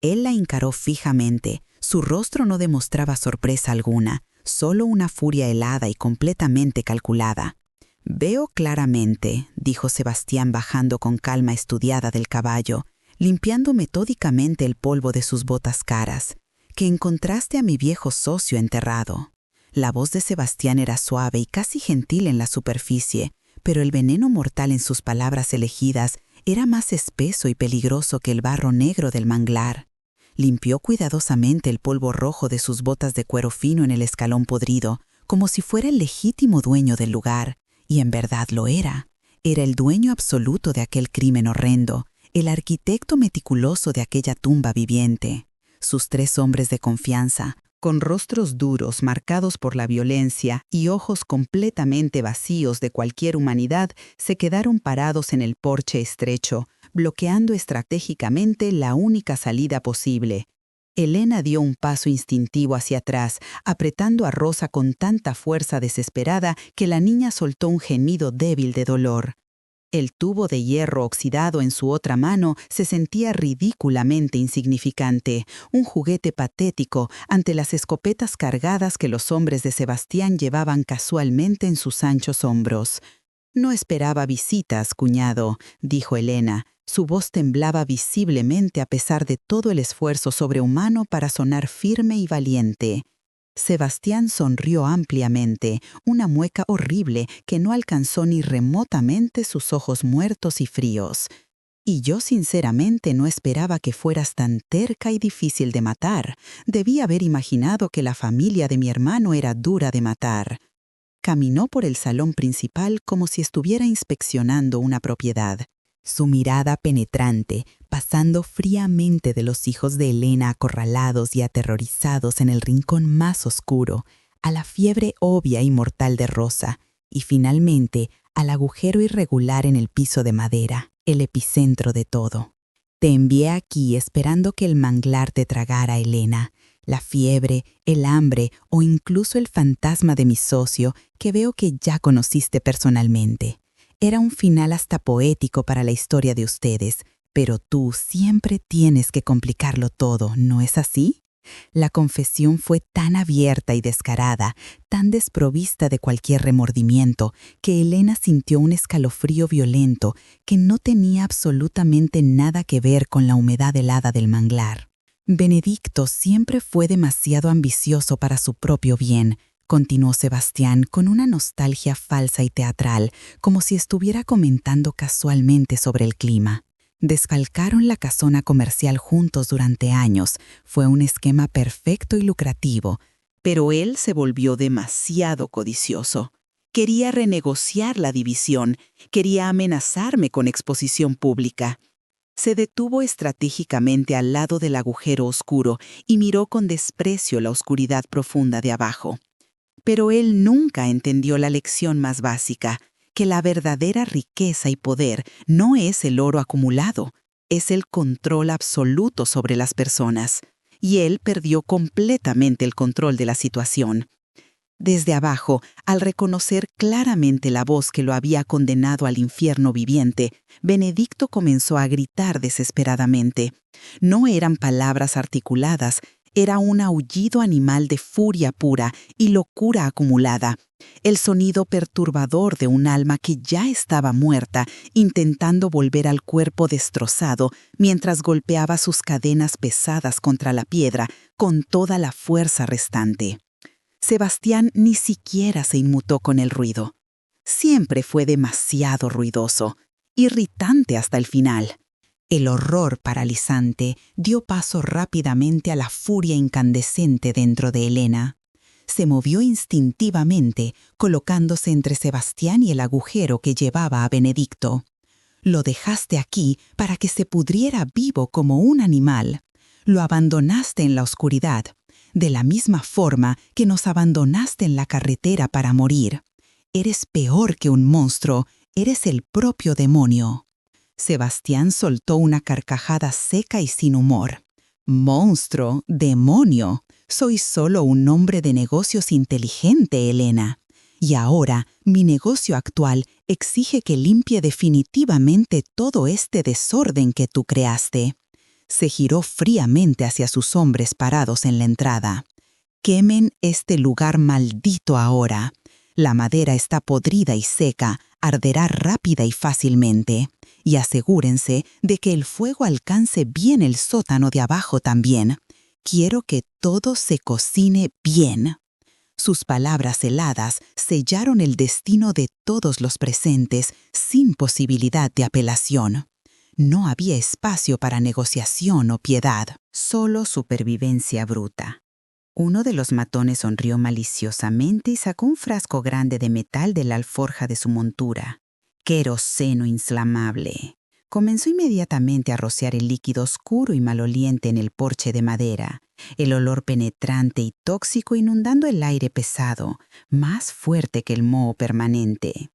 Él la encaró fijamente. Su rostro no demostraba sorpresa alguna, solo una furia helada y completamente calculada. Veo claramente, dijo Sebastián bajando con calma estudiada del caballo, limpiando metódicamente el polvo de sus botas caras, que encontraste a mi viejo socio enterrado. La voz de Sebastián era suave y casi gentil en la superficie, pero el veneno mortal en sus palabras elegidas era más espeso y peligroso que el barro negro del manglar. Limpió cuidadosamente el polvo rojo de sus botas de cuero fino en el escalón podrido, como si fuera el legítimo dueño del lugar, y en verdad lo era. Era el dueño absoluto de aquel crimen horrendo, el arquitecto meticuloso de aquella tumba viviente. Sus 3 hombres de confianza, con rostros duros marcados por la violencia y ojos completamente vacíos de cualquier humanidad, se quedaron parados en el porche estrecho, bloqueando estratégicamente la única salida posible. Elena dio un paso instintivo hacia atrás, apretando a Rosa con tanta fuerza desesperada que la niña soltó un gemido débil de dolor. El tubo de hierro oxidado en su otra mano se sentía ridículamente insignificante, un juguete patético ante las escopetas cargadas que los hombres de Sebastián llevaban casualmente en sus anchos hombros. «No esperaba visitas, cuñado», dijo Elena. Su voz temblaba visiblemente a pesar de todo el esfuerzo sobrehumano para sonar firme y valiente. Sebastián sonrió ampliamente, una mueca horrible que no alcanzó ni remotamente sus ojos muertos y fríos. «Y yo sinceramente no esperaba que fueras tan terca y difícil de matar. Debí haber imaginado que la familia de mi hermano era dura de matar». Caminó por el salón principal como si estuviera inspeccionando una propiedad. Su mirada penetrante, pasando fríamente de los hijos de Elena acorralados y aterrorizados en el rincón más oscuro, a la fiebre obvia y mortal de Rosa, y finalmente al agujero irregular en el piso de madera, el epicentro de todo. «Te envié aquí esperando que el manglar te tragara, Elena. La fiebre, el hambre o incluso el fantasma de mi socio, que veo que ya conociste personalmente. Era un final hasta poético para la historia de ustedes, pero tú siempre tienes que complicarlo todo, ¿no es así?» La confesión fue tan abierta y descarada, tan desprovista de cualquier remordimiento, que Elena sintió un escalofrío violento que no tenía absolutamente nada que ver con la humedad helada del manglar. «Benedicto siempre fue demasiado ambicioso para su propio bien», continuó Sebastián con una nostalgia falsa y teatral, como si estuviera comentando casualmente sobre el clima. Desfalcaron la casona comercial juntos durante años. Fue un esquema perfecto y lucrativo, pero él se volvió demasiado codicioso. Quería renegociar la división, quería amenazarme con exposición pública. Se detuvo estratégicamente al lado del agujero oscuro y miró con desprecio la oscuridad profunda de abajo. Pero él nunca entendió la lección más básica, que la verdadera riqueza y poder no es el oro acumulado, es el control absoluto sobre las personas. Y él perdió completamente el control de la situación. Desde abajo, al reconocer claramente la voz que lo había condenado al infierno viviente, Benedicto comenzó a gritar desesperadamente. No eran palabras articuladas, era un aullido animal de furia pura y locura acumulada, el sonido perturbador de un alma que ya estaba muerta, intentando volver al cuerpo destrozado mientras golpeaba sus cadenas pesadas contra la piedra con toda la fuerza restante. Sebastián ni siquiera se inmutó con el ruido. Siempre fue demasiado ruidoso, irritante hasta el final. El horror paralizante dio paso rápidamente a la furia incandescente dentro de Elena. Se movió instintivamente, colocándose entre Sebastián y el agujero que llevaba a Benedicto. «Lo dejaste aquí para que se pudriera vivo como un animal. Lo abandonaste en la oscuridad, de la misma forma que nos abandonaste en la carretera para morir. Eres peor que un monstruo, eres el propio demonio». Sebastián soltó una carcajada seca y sin humor. «Monstruo, demonio, soy solo un hombre de negocios inteligente, Elena. Y ahora, mi negocio actual exige que limpie definitivamente todo este desorden que tú creaste». Se giró fríamente hacia sus hombres parados en la entrada. «Quemen este lugar maldito ahora. La madera está podrida y seca, arderá rápida y fácilmente. Y asegúrense de que el fuego alcance bien el sótano de abajo también. Quiero que todo se cocine bien. Sus palabras heladas sellaron el destino de todos los presentes sin posibilidad de apelación. No había espacio para negociación o piedad, solo supervivencia bruta. Uno de los matones sonrió maliciosamente y sacó un frasco grande de metal de la alforja de su montura. Queroseno inflamable. Comenzó inmediatamente a rociar el líquido oscuro y maloliente en el porche de madera, el olor penetrante y tóxico inundando el aire pesado, más fuerte que el moho permanente.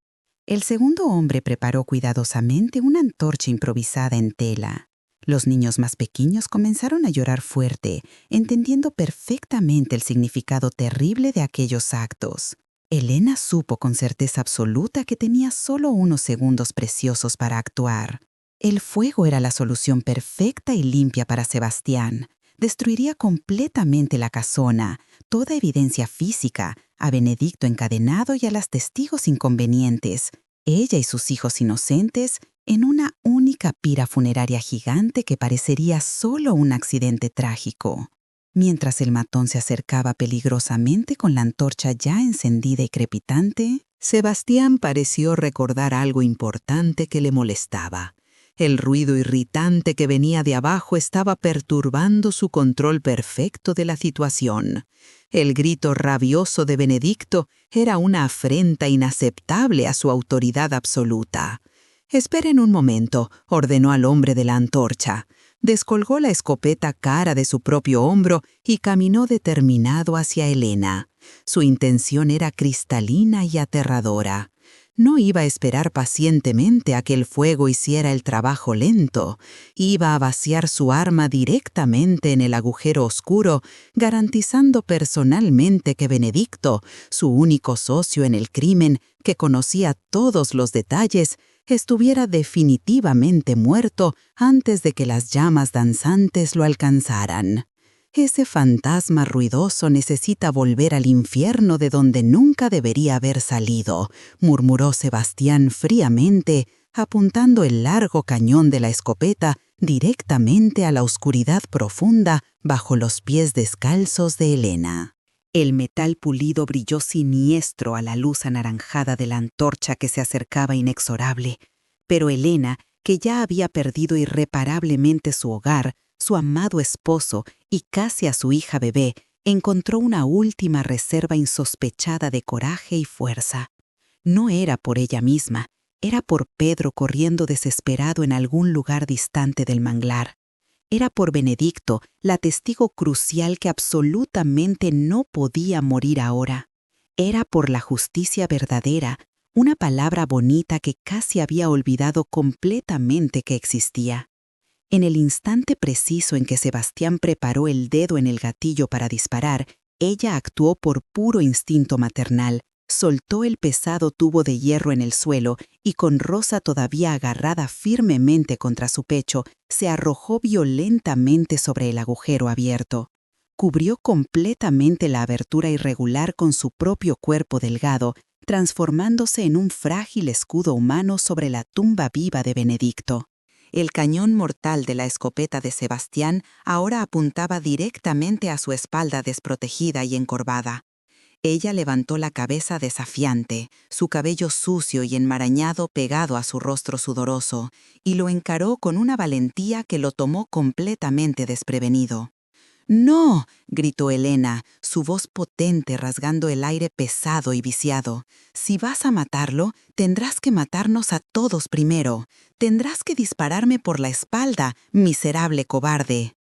El segundo hombre preparó cuidadosamente una antorcha improvisada en tela. Los niños más pequeños comenzaron a llorar fuerte, entendiendo perfectamente el significado terrible de aquellos actos. Elena supo con certeza absoluta que tenía solo unos segundos preciosos para actuar. El fuego era la solución perfecta y limpia para Sebastián. Destruiría completamente la casona, toda evidencia física, a Benedicto encadenado y a los testigos inconvenientes, ella y sus hijos inocentes, en una única pira funeraria gigante que parecería solo un accidente trágico. Mientras el matón se acercaba peligrosamente con la antorcha ya encendida y crepitante, Sebastián pareció recordar algo importante que le molestaba. El ruido irritante que venía de abajo estaba perturbando su control perfecto de la situación. El grito rabioso de Benedicto era una afrenta inaceptable a su autoridad absoluta. «Esperen un momento», ordenó al hombre de la antorcha. Descolgó la escopeta cara de su propio hombro y caminó determinado hacia Elena. Su intención era cristalina y aterradora. No iba a esperar pacientemente a que el fuego hiciera el trabajo lento. Iba a vaciar su arma directamente en el agujero oscuro, garantizando personalmente que Benedicto, su único socio en el crimen, que conocía todos los detalles, estuviera definitivamente muerto antes de que las llamas danzantes lo alcanzaran. Ese fantasma ruidoso necesita volver al infierno de donde nunca debería haber salido, murmuró Sebastián fríamente, apuntando el largo cañón de la escopeta directamente a la oscuridad profunda bajo los pies descalzos de Elena. El metal pulido brilló siniestro a la luz anaranjada de la antorcha que se acercaba inexorable, pero Elena, que ya había perdido irreparablemente su hogar, su amado esposo y casi a su hija bebé, encontró una última reserva insospechada de coraje y fuerza. No era por ella misma, era por Pedro corriendo desesperado en algún lugar distante del manglar. Era por Benedicto, la testigo crucial que absolutamente no podía morir ahora. Era por la justicia verdadera, una palabra bonita que casi había olvidado completamente que existía. En el instante preciso en que Sebastián preparó el dedo en el gatillo para disparar, ella actuó por puro instinto maternal, soltó el pesado tubo de hierro en el suelo y con Rosa todavía agarrada firmemente contra su pecho, se arrojó violentamente sobre el agujero abierto. Cubrió completamente la abertura irregular con su propio cuerpo delgado, transformándose en un frágil escudo humano sobre la tumba viva de Benedicto. El cañón mortal de la escopeta de Sebastián ahora apuntaba directamente a su espalda desprotegida y encorvada. Ella levantó la cabeza desafiante, su cabello sucio y enmarañado pegado a su rostro sudoroso, y lo encaró con una valentía que lo tomó completamente desprevenido. «¡No!», gritó Elena, su voz potente rasgando el aire pesado y viciado. «Si vas a matarlo, tendrás que matarnos a todos primero. Tendrás que dispararme por la espalda, miserable cobarde».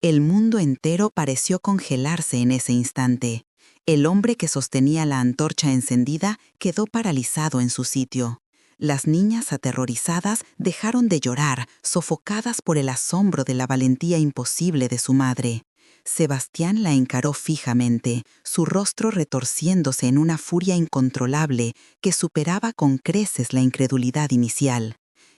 El mundo entero pareció congelarse en ese instante. El hombre que sostenía la antorcha encendida quedó paralizado en su sitio. Las niñas aterrorizadas dejaron de llorar, sofocadas por el asombro de la valentía imposible de su madre. Sebastián la encaró fijamente, su rostro retorciéndose en una furia incontrolable que superaba con creces la incredulidad inicial.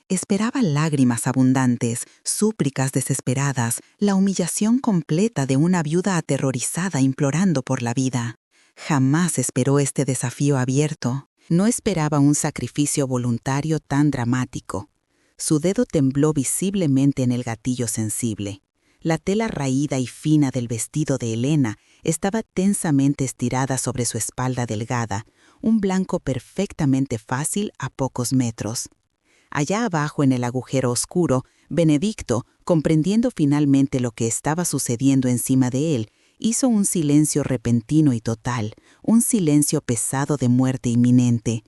Esperaba lágrimas abundantes, súplicas desesperadas, la humillación completa de una viuda aterrorizada implorando por la vida. Jamás esperó este desafío abierto. No esperaba un sacrificio voluntario tan dramático. Su dedo tembló visiblemente en el gatillo sensible. La tela raída y fina del vestido de Elena estaba tensamente estirada sobre su espalda delgada, un blanco perfectamente fácil a pocos metros. Allá abajo en el agujero oscuro, Benedicto, comprendiendo finalmente lo que estaba sucediendo encima de él, hizo un silencio repentino y total, un silencio pesado de muerte inminente.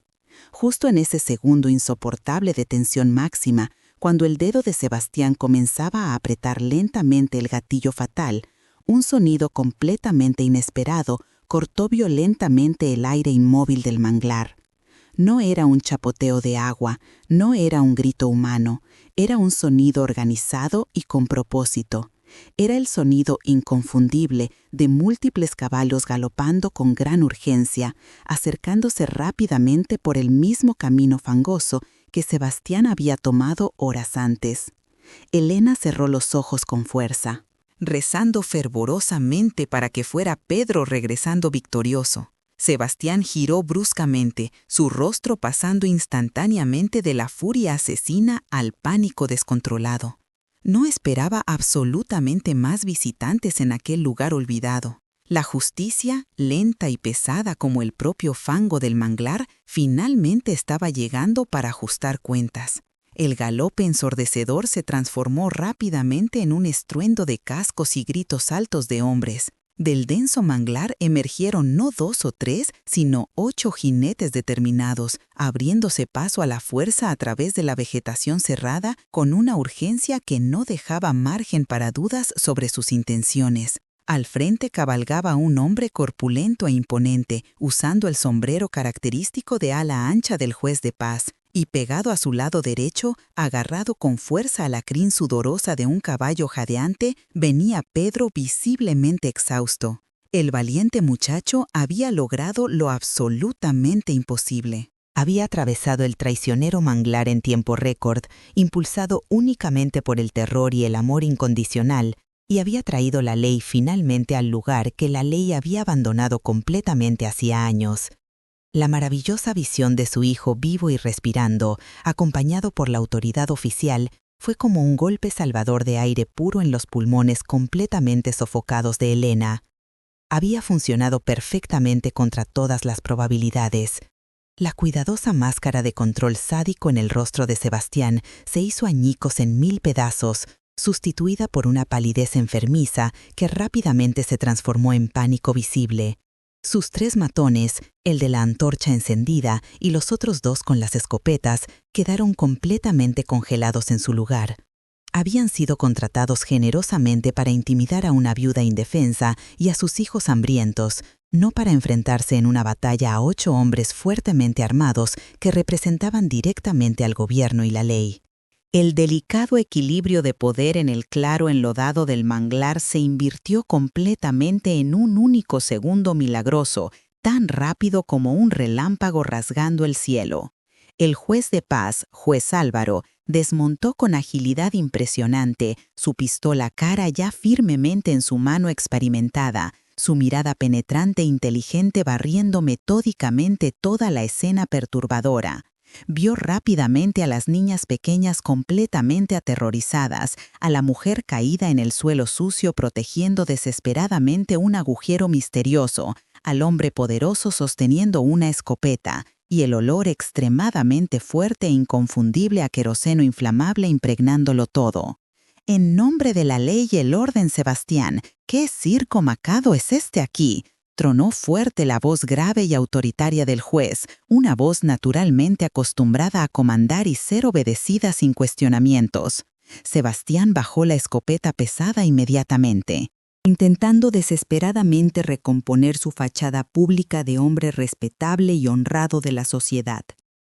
Justo en ese segundo insoportable de tensión máxima, cuando el dedo de Sebastián comenzaba a apretar lentamente el gatillo fatal, un sonido completamente inesperado cortó violentamente el aire inmóvil del manglar. No era un chapoteo de agua, no era un grito humano, era un sonido organizado y con propósito. Era el sonido inconfundible de múltiples caballos galopando con gran urgencia, acercándose rápidamente por el mismo camino fangoso que Sebastián había tomado horas antes. Elena cerró los ojos con fuerza, rezando fervorosamente para que fuera Pedro regresando victorioso. Sebastián giró bruscamente, su rostro pasando instantáneamente de la furia asesina al pánico descontrolado. No esperaba absolutamente más visitantes en aquel lugar olvidado. La justicia, lenta y pesada como el propio fango del manglar, finalmente estaba llegando para ajustar cuentas. El galope ensordecedor se transformó rápidamente en un estruendo de cascos y gritos altos de hombres. Del denso manglar emergieron no 2 o 3, sino 8 jinetes determinados, abriéndose paso a la fuerza a través de la vegetación cerrada con una urgencia que no dejaba margen para dudas sobre sus intenciones. Al frente cabalgaba un hombre corpulento e imponente, usando el sombrero característico de ala ancha del juez de paz, y pegado a su lado derecho, agarrado con fuerza a la crin sudorosa de un caballo jadeante, venía Pedro visiblemente exhausto. El valiente muchacho había logrado lo absolutamente imposible. Había atravesado el traicionero manglar en tiempo récord, impulsado únicamente por el terror y el amor incondicional, y había traído la ley finalmente al lugar que la ley había abandonado completamente hacía años. La maravillosa visión de su hijo vivo y respirando, acompañado por la autoridad oficial, fue como un golpe salvador de aire puro en los pulmones completamente sofocados de Elena. Había funcionado perfectamente contra todas las probabilidades. La cuidadosa máscara de control sádico en el rostro de Sebastián se hizo añicos en 1000 pedazos, sustituida por una palidez enfermiza que rápidamente se transformó en pánico visible. Sus 3 matones, el de la antorcha encendida y los otros 2 con las escopetas, quedaron completamente congelados en su lugar. Habían sido contratados generosamente para intimidar a una viuda indefensa y a sus hijos hambrientos, no para enfrentarse en una batalla a 8 hombres fuertemente armados que representaban directamente al gobierno y la ley. El delicado equilibrio de poder en el claro enlodado del manglar se invirtió completamente en un único segundo milagroso, tan rápido como un relámpago rasgando el cielo. El juez de paz, juez Álvaro, desmontó con agilidad impresionante, su pistola cara ya firmemente en su mano experimentada, su mirada penetrante e inteligente barriendo metódicamente toda la escena perturbadora. Vio rápidamente a las niñas pequeñas completamente aterrorizadas, a la mujer caída en el suelo sucio protegiendo desesperadamente un agujero misterioso, al hombre poderoso sosteniendo una escopeta, y el olor extremadamente fuerte e inconfundible a queroseno inflamable impregnándolo todo. En nombre de la ley y el orden, Sebastián, ¿qué circo macado es este aquí? Tronó fuerte la voz grave y autoritaria del juez, una voz naturalmente acostumbrada a comandar y ser obedecida sin cuestionamientos. Sebastián bajó la escopeta pesada inmediatamente, intentando desesperadamente recomponer su fachada pública de hombre respetable y honrado de la sociedad.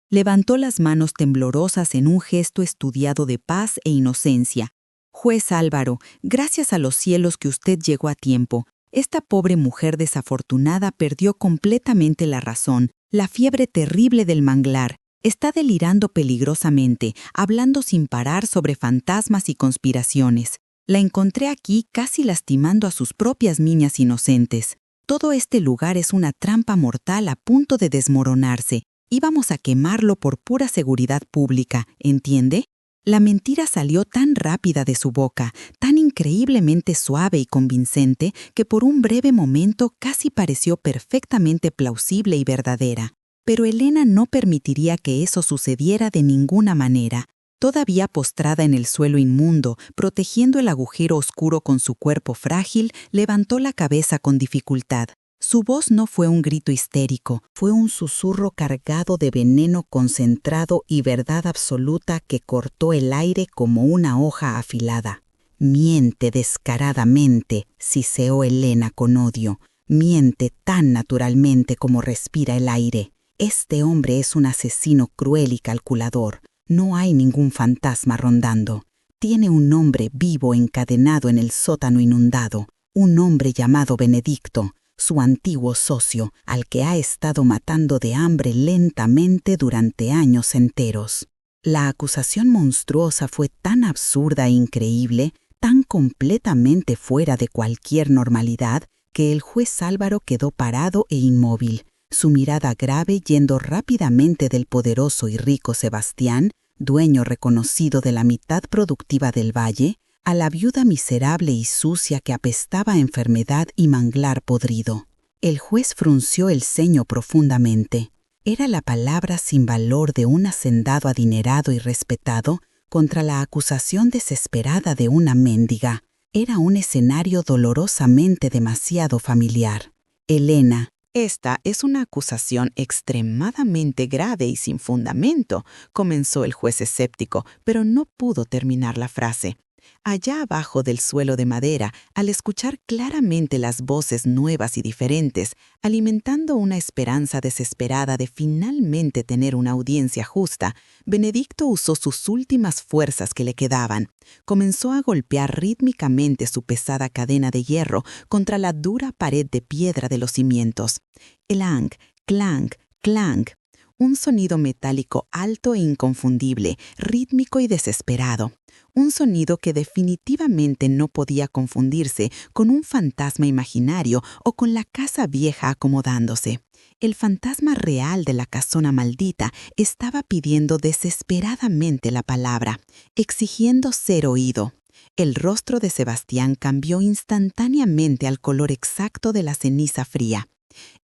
Levantó las manos temblorosas en un gesto estudiado de paz e inocencia. «Juez Álvaro, gracias a los cielos que usted llegó a tiempo. Esta pobre mujer desafortunada perdió completamente la razón, la fiebre terrible del manglar. Está delirando peligrosamente, hablando sin parar sobre fantasmas y conspiraciones. La encontré aquí casi lastimando a sus propias niñas inocentes. Todo este lugar es una trampa mortal a punto de desmoronarse. Íbamos a quemarlo por pura seguridad pública, ¿entiende? La mentira salió tan rápida de su boca, tan increíblemente suave y convincente, que por un breve momento casi pareció perfectamente plausible y verdadera. Pero Elena no permitiría que eso sucediera de ninguna manera. Todavía postrada en el suelo inmundo, protegiendo el agujero oscuro con su cuerpo frágil, levantó la cabeza con dificultad. Su voz no fue un grito histérico, fue un susurro cargado de veneno concentrado y verdad absoluta que cortó el aire como una hoja afilada. «Miente descaradamente», siseó Elena con odio. «Miente tan naturalmente como respira el aire. Este hombre es un asesino cruel y calculador. No hay ningún fantasma rondando. Tiene un hombre vivo encadenado en el sótano inundado, un hombre llamado Benedicto, su antiguo socio, al que ha estado matando de hambre lentamente durante años enteros». La acusación monstruosa fue tan absurda e increíble, tan completamente fuera de cualquier normalidad, que el juez Álvaro quedó parado e inmóvil, su mirada grave yendo rápidamente del poderoso y rico Sebastián, dueño reconocido de la mitad productiva del valle, a la viuda miserable y sucia que apestaba a enfermedad y manglar podrido. El juez frunció el ceño profundamente. Era la palabra sin valor de un hacendado adinerado y respetado contra la acusación desesperada de una mendiga. Era un escenario dolorosamente demasiado familiar. Elena. «Esta es una acusación extremadamente grave y sin fundamento», comenzó el juez escéptico, pero no pudo terminar la frase. Allá abajo del suelo de madera, al escuchar claramente las voces nuevas y diferentes, alimentando una esperanza desesperada de finalmente tener una audiencia justa, Benedicto usó sus últimas fuerzas que le quedaban. Comenzó a golpear rítmicamente su pesada cadena de hierro contra la dura pared de piedra de los cimientos. Clank, clank, clank. Un sonido metálico alto e inconfundible, rítmico y desesperado. Un sonido que definitivamente no podía confundirse con un fantasma imaginario o con la casa vieja acomodándose. El fantasma real de la casona maldita estaba pidiendo desesperadamente la palabra, exigiendo ser oído. El rostro de Sebastián cambió instantáneamente al color exacto de la ceniza fría.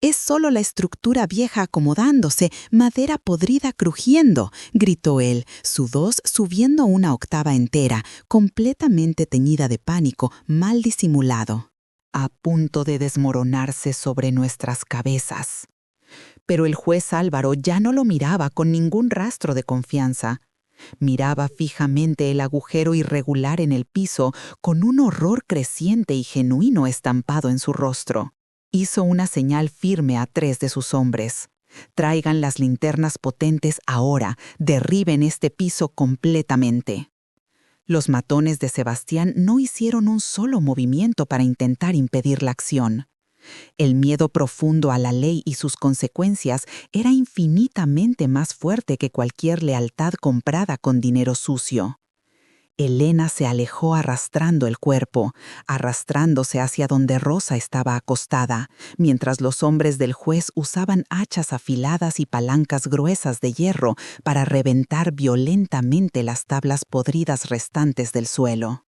«Es solo la estructura vieja acomodándose, madera podrida crujiendo», gritó él, su voz subiendo una octava entera, completamente teñida de pánico, mal disimulado. «A punto de desmoronarse sobre nuestras cabezas». Pero el juez Álvaro ya no lo miraba con ningún rastro de confianza. Miraba fijamente el agujero irregular en el piso, con un horror creciente y genuino estampado en su rostro. Hizo una señal firme a 3 de sus hombres. «Traigan las linternas potentes ahora, derriben este piso completamente». Los matones de Sebastián no hicieron un solo movimiento para intentar impedir la acción. El miedo profundo a la ley y sus consecuencias era infinitamente más fuerte que cualquier lealtad comprada con dinero sucio. Elena se alejó arrastrando el cuerpo, arrastrándose hacia donde Rosa estaba acostada, mientras los hombres del juez usaban hachas afiladas y palancas gruesas de hierro para reventar violentamente las tablas podridas restantes del suelo.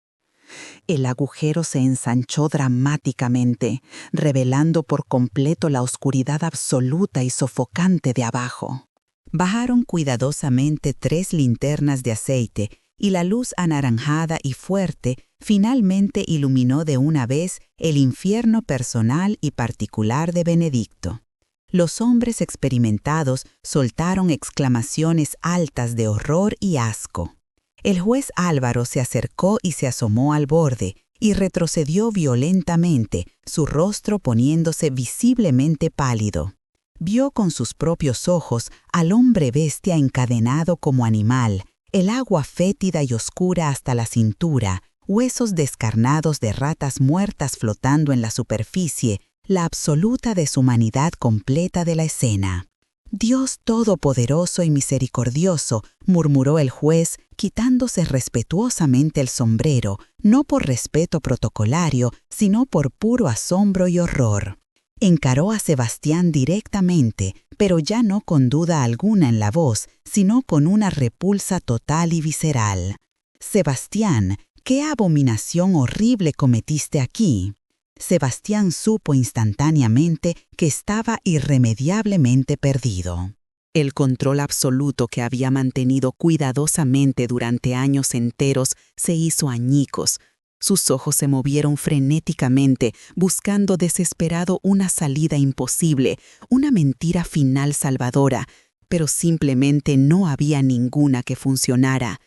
El agujero se ensanchó dramáticamente, revelando por completo la oscuridad absoluta y sofocante de abajo. Bajaron cuidadosamente 3 linternas de aceite, y la luz anaranjada y fuerte finalmente iluminó de una vez el infierno personal y particular de Benedicto. Los hombres experimentados soltaron exclamaciones altas de horror y asco. El juez Álvaro se acercó y se asomó al borde, y retrocedió violentamente, su rostro poniéndose visiblemente pálido. Vio con sus propios ojos al hombre bestia encadenado como animal, el agua fétida y oscura hasta la cintura, huesos descarnados de ratas muertas flotando en la superficie, la absoluta deshumanidad completa de la escena. «Dios todopoderoso y misericordioso», murmuró el juez, quitándose respetuosamente el sombrero, no por respeto protocolario, sino por puro asombro y horror. Encaró a Sebastián directamente, pero ya no con duda alguna en la voz, sino con una repulsa total y visceral. «Sebastián, ¿qué abominación horrible cometiste aquí?» Sebastián supo instantáneamente que estaba irremediablemente perdido. El control absoluto que había mantenido cuidadosamente durante años enteros se hizo añicos. Sus ojos se movieron frenéticamente, buscando desesperado una salida imposible, una mentira final salvadora, pero simplemente no había ninguna que funcionara.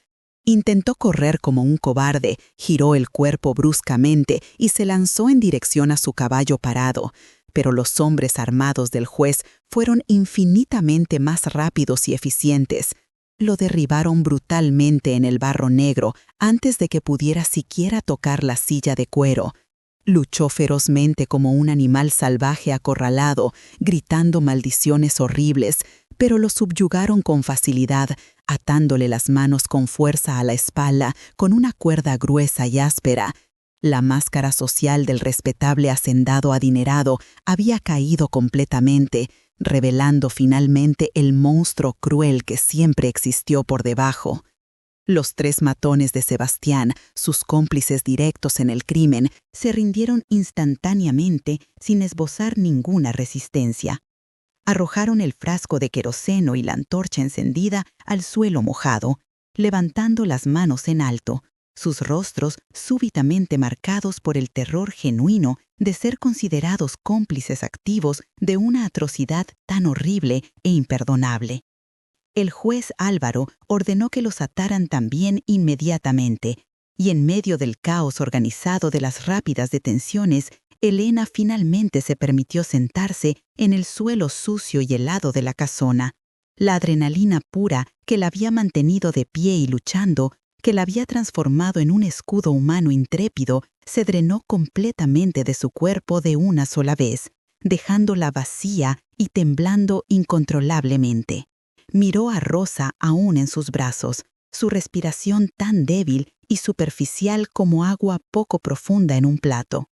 Intentó correr como un cobarde, giró el cuerpo bruscamente y se lanzó en dirección a su caballo parado, pero los hombres armados del juez fueron infinitamente más rápidos y eficientes. Lo derribaron brutalmente en el barro negro antes de que pudiera siquiera tocar la silla de cuero. Luchó ferozmente como un animal salvaje acorralado, gritando maldiciones horribles, pero lo subyugaron con facilidad, atándole las manos con fuerza a la espalda con una cuerda gruesa y áspera. La máscara social del respetable hacendado adinerado había caído completamente, revelando finalmente el monstruo cruel que siempre existió por debajo. Los 3 matones de Sebastián, sus cómplices directos en el crimen, se rindieron instantáneamente sin esbozar ninguna resistencia. Arrojaron el frasco de queroseno y la antorcha encendida al suelo mojado, levantando las manos en alto, sus rostros súbitamente marcados por el terror genuino de ser considerados cómplices activos de una atrocidad tan horrible e imperdonable. El juez Álvaro ordenó que los ataran también inmediatamente, y en medio del caos organizado de las rápidas detenciones, Elena finalmente se permitió sentarse en el suelo sucio y helado de la casona. La adrenalina pura que la había mantenido de pie y luchando, que la había transformado en un escudo humano intrépido, se drenó completamente de su cuerpo de una sola vez, dejándola vacía y temblando incontrolablemente. Miró a Rosa aún en sus brazos, su respiración tan débil y superficial como agua poco profunda en un plato.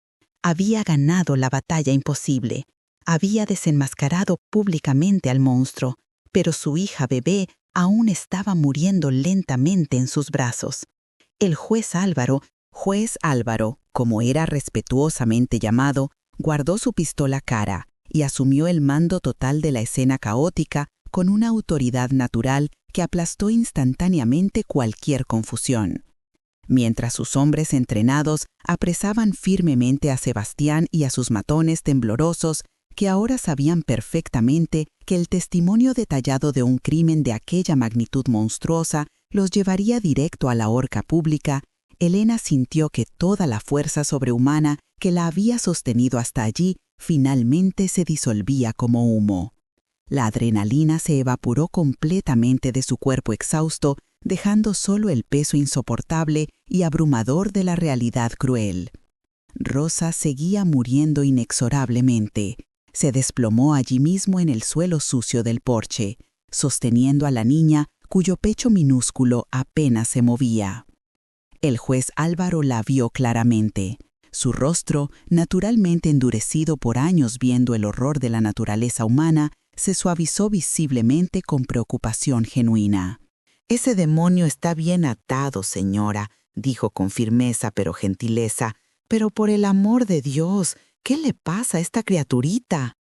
Había ganado la batalla imposible, había desenmascarado públicamente al monstruo, pero su hija bebé aún estaba muriendo lentamente en sus brazos. El juez Álvaro, como era respetuosamente llamado, guardó su pistola cara y asumió el mando total de la escena caótica con una autoridad natural que aplastó instantáneamente cualquier confusión. Mientras sus hombres entrenados apresaban firmemente a Sebastián y a sus matones temblorosos, que ahora sabían perfectamente que el testimonio detallado de un crimen de aquella magnitud monstruosa los llevaría directo a la horca pública, Elena sintió que toda la fuerza sobrehumana que la había sostenido hasta allí finalmente se disolvía como humo. La adrenalina se evaporó completamente de su cuerpo exhausto, dejando solo el peso insoportable y abrumador de la realidad cruel. Rosa seguía muriendo inexorablemente. Se desplomó allí mismo en el suelo sucio del porche, sosteniendo a la niña cuyo pecho minúsculo apenas se movía. El juez Álvaro la vio claramente. Su rostro, naturalmente endurecido por años viendo el horror de la naturaleza humana, se suavizó visiblemente con preocupación genuina. «Ese demonio está bien atado, señora», dijo con firmeza pero gentileza. «Pero por el amor de Dios, ¿qué le pasa a esta criaturita?»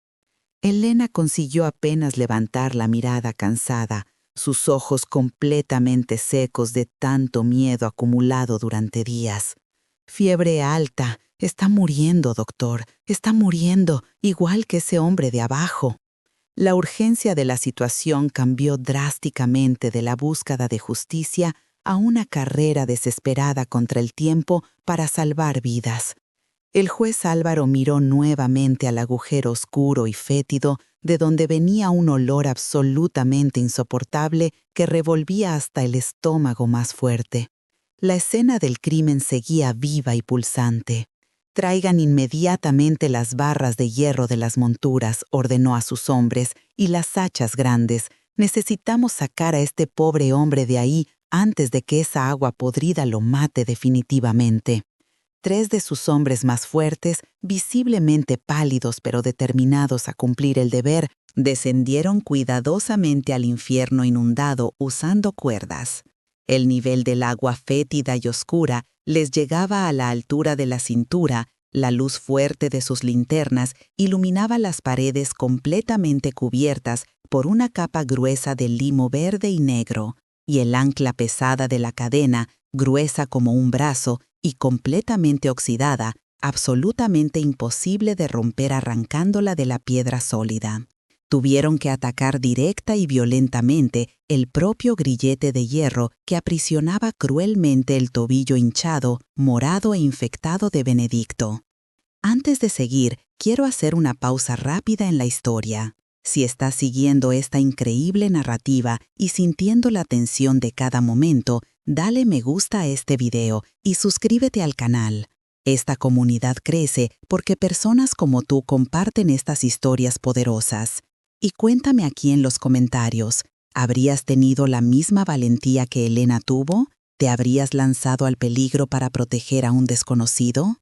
Elena consiguió apenas levantar la mirada cansada, sus ojos completamente secos de tanto miedo acumulado durante días. «Fiebre alta. Está muriendo, doctor. Está muriendo, igual que ese hombre de abajo». La urgencia de la situación cambió drásticamente de la búsqueda de justicia a una carrera desesperada contra el tiempo para salvar vidas. El juez Álvaro miró nuevamente al agujero oscuro y fétido de donde venía un olor absolutamente insoportable que revolvía hasta el estómago más fuerte. La escena del crimen seguía viva y pulsante. «Traigan inmediatamente las barras de hierro de las monturas», ordenó a sus hombres, «y las hachas grandes. Necesitamos sacar a este pobre hombre de ahí antes de que esa agua podrida lo mate definitivamente». 3 de sus hombres más fuertes, visiblemente pálidos pero determinados a cumplir el deber, descendieron cuidadosamente al infierno inundado usando cuerdas. El nivel del agua fétida y oscura les llegaba a la altura de la cintura. La luz fuerte de sus linternas iluminaba las paredes completamente cubiertas por una capa gruesa de limo verde y negro, y el ancla pesada de la cadena, gruesa como un brazo y completamente oxidada, absolutamente imposible de romper arrancándola de la piedra sólida. Tuvieron que atacar directa y violentamente el propio grillete de hierro que aprisionaba cruelmente el tobillo hinchado, morado e infectado de Benedicto. Antes de seguir, quiero hacer una pausa rápida en la historia. Si estás siguiendo esta increíble narrativa y sintiendo la tensión de cada momento, dale me gusta a este video y suscríbete al canal. Esta comunidad crece porque personas como tú comparten estas historias poderosas. Y cuéntame aquí en los comentarios, ¿habrías tenido la misma valentía que Elena tuvo? ¿Te habrías lanzado al peligro para proteger a un desconocido?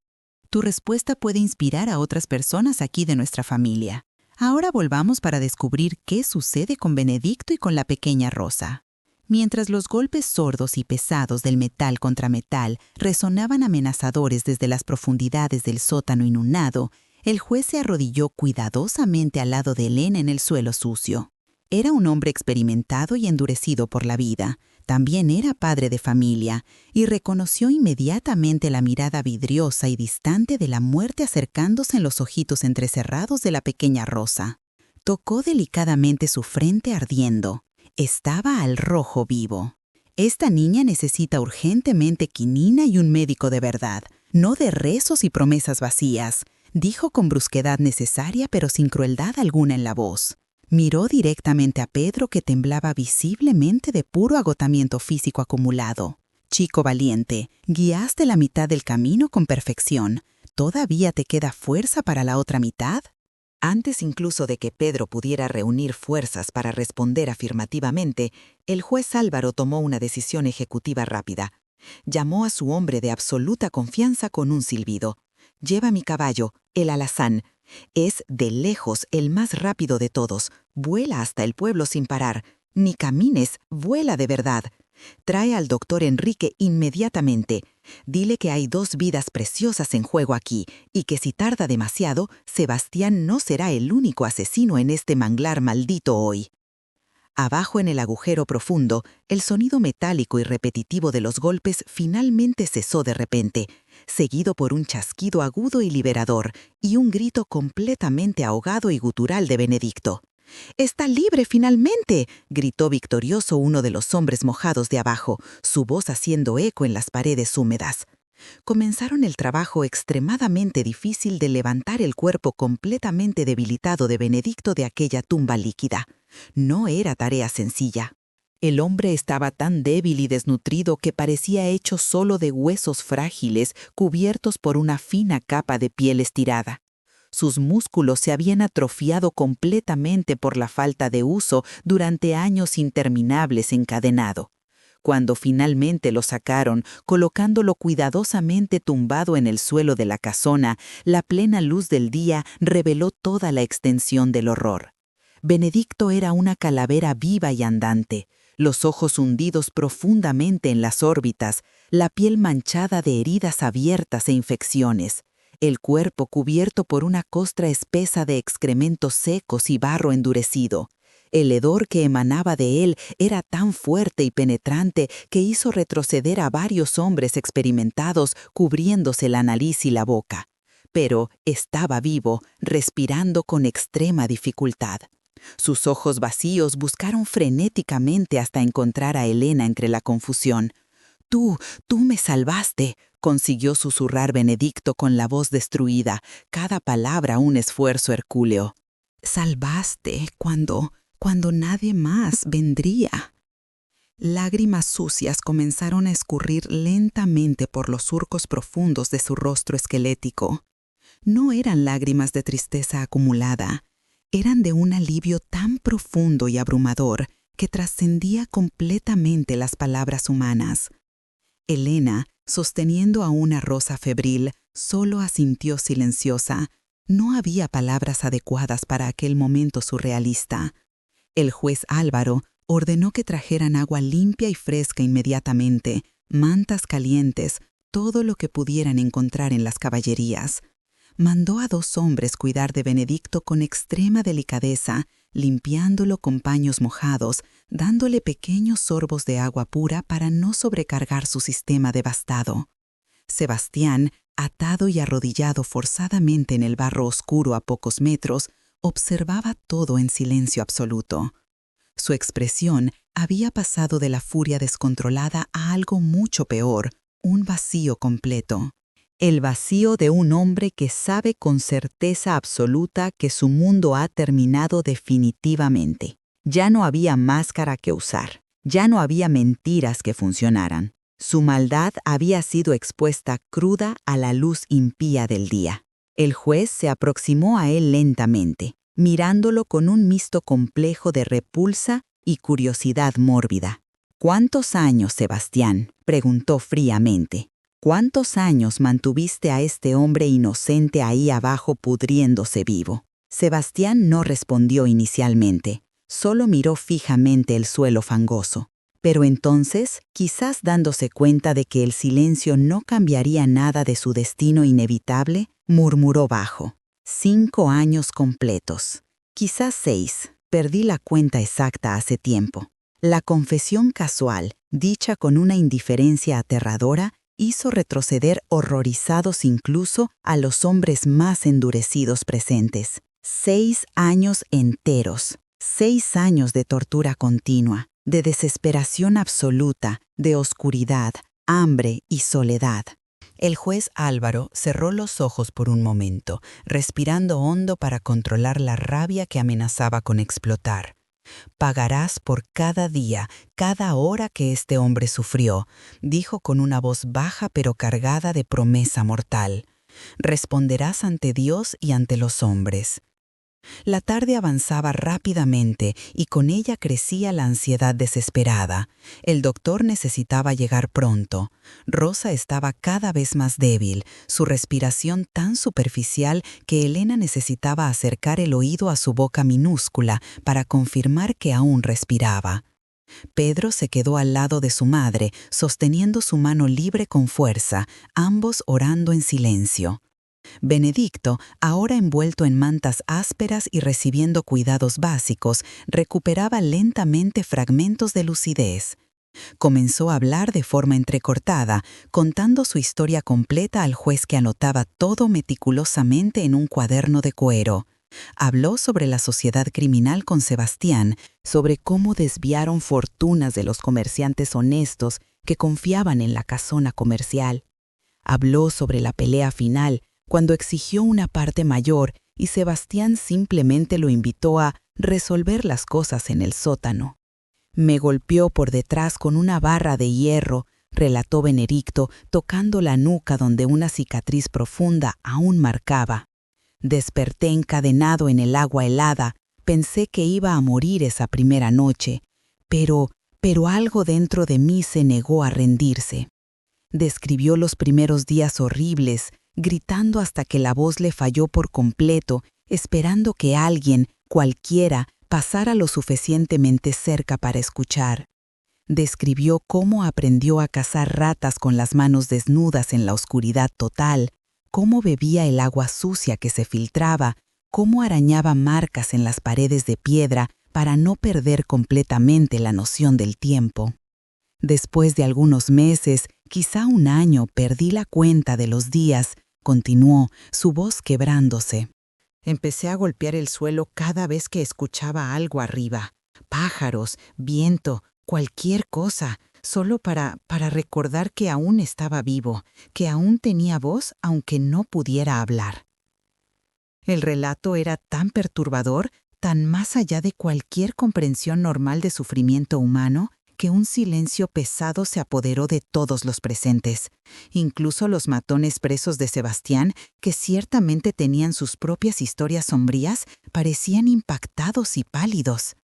Tu respuesta puede inspirar a otras personas aquí de nuestra familia. Ahora volvamos para descubrir qué sucede con Benedicto y con la pequeña Rosa. Mientras los golpes sordos y pesados del metal contra metal resonaban amenazadores desde las profundidades del sótano inundado, el juez se arrodilló cuidadosamente al lado de Elena en el suelo sucio. Era un hombre experimentado y endurecido por la vida. También era padre de familia y reconoció inmediatamente la mirada vidriosa y distante de la muerte acercándose en los ojitos entrecerrados de la pequeña Rosa. Tocó delicadamente su frente ardiendo. Estaba al rojo vivo. Esta niña necesita urgentemente quinina y un médico de verdad, no de rezos y promesas vacías, dijo con brusquedad necesaria pero sin crueldad alguna en la voz. Miró directamente a Pedro, que temblaba visiblemente de puro agotamiento físico acumulado. Chico valiente, guiaste la mitad del camino con perfección. ¿Todavía te queda fuerza para la otra mitad? Antes incluso de que Pedro pudiera reunir fuerzas para responder afirmativamente, el juez Álvaro tomó una decisión ejecutiva rápida. Llamó a su hombre de absoluta confianza con un silbido. «Lleva mi caballo, el alazán. Es de lejos el más rápido de todos. Vuela hasta el pueblo sin parar. Ni camines, vuela de verdad. Trae al doctor Enrique inmediatamente. Dile que hay 2 vidas preciosas en juego aquí y que si tarda demasiado, Sebastián no será el único asesino en este manglar maldito hoy». Abajo en el agujero profundo, el sonido metálico y repetitivo de los golpes finalmente cesó de repente, seguido por un chasquido agudo y liberador y un grito completamente ahogado y gutural de Benedicto. «¡Está libre finalmente!», gritó victorioso uno de los hombres mojados de abajo, su voz haciendo eco en las paredes húmedas. Comenzaron el trabajo extremadamente difícil de levantar el cuerpo completamente debilitado de Benedicto de aquella tumba líquida. No era tarea sencilla. El hombre estaba tan débil y desnutrido que parecía hecho solo de huesos frágiles cubiertos por una fina capa de piel estirada. Sus músculos se habían atrofiado completamente por la falta de uso durante años interminables encadenado. Cuando finalmente lo sacaron, colocándolo cuidadosamente tumbado en el suelo de la casona, la plena luz del día reveló toda la extensión del horror. Benedicto era una calavera viva y andante, los ojos hundidos profundamente en las órbitas, la piel manchada de heridas abiertas e infecciones, el cuerpo cubierto por una costra espesa de excrementos secos y barro endurecido. El hedor que emanaba de él era tan fuerte y penetrante que hizo retroceder a varios hombres experimentados cubriéndose la nariz y la boca. Pero estaba vivo, respirando con extrema dificultad. Sus ojos vacíos buscaron frenéticamente hasta encontrar a Elena entre la confusión. Tú me salvaste», consiguió susurrar Benedicto con la voz destruida, cada palabra un esfuerzo hercúleo. «Salvaste cuando nadie más vendría». Lágrimas sucias comenzaron a escurrir lentamente por los surcos profundos de su rostro esquelético. No eran lágrimas de tristeza acumulada, eran de un alivio tan profundo y abrumador que trascendía completamente las palabras humanas. Elena, Sosteniendo a una rosa febril, solo asintió silenciosa. No había palabras adecuadas para aquel momento surrealista. El juez Álvaro ordenó que trajeran agua limpia y fresca inmediatamente, mantas calientes, todo lo que pudieran encontrar en las caballerías. Mandó a 2 hombres cuidar de Benedicto con extrema delicadeza, limpiándolo con paños mojados, dándole pequeños sorbos de agua pura para no sobrecargar su sistema devastado. Sebastián, atado y arrodillado forzadamente en el barro oscuro a pocos metros, observaba todo en silencio absoluto. Su expresión había pasado de la furia descontrolada a algo mucho peor, un vacío completo. El vacío de un hombre que sabe con certeza absoluta que su mundo ha terminado definitivamente. Ya no había máscara que usar, ya no había mentiras que funcionaran. Su maldad había sido expuesta cruda a la luz impía del día. El juez se aproximó a él lentamente, mirándolo con un mixto complejo de repulsa y curiosidad mórbida. «¿Cuántos años, Sebastián?», preguntó fríamente. «¿Cuántos años mantuviste a este hombre inocente ahí abajo pudriéndose vivo?». Sebastián no respondió inicialmente, solo miró fijamente el suelo fangoso. Pero entonces, quizás dándose cuenta de que el silencio no cambiaría nada de su destino inevitable, murmuró bajo: «5 años completos. Quizás 6. Perdí la cuenta exacta hace tiempo». La confesión casual, dicha con una indiferencia aterradora, hizo retroceder horrorizados incluso a los hombres más endurecidos presentes. 6 años enteros. 6 años de tortura continua, de desesperación absoluta, de oscuridad, hambre y soledad. El juez Álvaro cerró los ojos por un momento, respirando hondo para controlar la rabia que amenazaba con explotar. «Pagarás por cada día, cada hora que este hombre sufrió», dijo con una voz baja pero cargada de promesa mortal. «Responderás ante Dios y ante los hombres». La tarde avanzaba rápidamente y con ella crecía la ansiedad desesperada. El doctor necesitaba llegar pronto. Rosa estaba cada vez más débil, su respiración tan superficial que Elena necesitaba acercar el oído a su boca minúscula para confirmar que aún respiraba. Pedro se quedó al lado de su madre, sosteniendo su mano libre con fuerza, ambos orando en silencio. Benedicto, ahora envuelto en mantas ásperas y recibiendo cuidados básicos, recuperaba lentamente fragmentos de lucidez. Comenzó a hablar de forma entrecortada, contando su historia completa al juez que anotaba todo meticulosamente en un cuaderno de cuero. Habló sobre la sociedad criminal con Sebastián, sobre cómo desviaron fortunas de los comerciantes honestos que confiaban en la casona comercial. Habló sobre la pelea final, cuando exigió una parte mayor y Sebastián simplemente lo invitó a resolver las cosas en el sótano. «Me golpeó por detrás con una barra de hierro», relató Benedicto, tocando la nuca donde una cicatriz profunda aún marcaba. «Desperté encadenado en el agua helada, pensé que iba a morir esa primera noche, pero algo dentro de mí se negó a rendirse». Describió los primeros días horribles, gritando hasta que la voz le falló por completo, esperando que alguien, cualquiera, pasara lo suficientemente cerca para escuchar. Describió cómo aprendió a cazar ratas con las manos desnudas en la oscuridad total, cómo bebía el agua sucia que se filtraba, cómo arañaba marcas en las paredes de piedra para no perder completamente la noción del tiempo. «Después de algunos meses, quizá un año, perdí la cuenta de los días», continuó, su voz quebrándose. «Empecé a golpear el suelo cada vez que escuchaba algo arriba. Pájaros, viento, cualquier cosa, solo para recordar que aún estaba vivo, que aún tenía voz aunque no pudiera hablar». El relato era tan perturbador, tan más allá de cualquier comprensión normal de sufrimiento humano, que un silencio pesado se apoderó de todos los presentes, incluso los matones presos de Sebastián, que ciertamente tenían sus propias historias sombrías, parecían impactados y pálidos.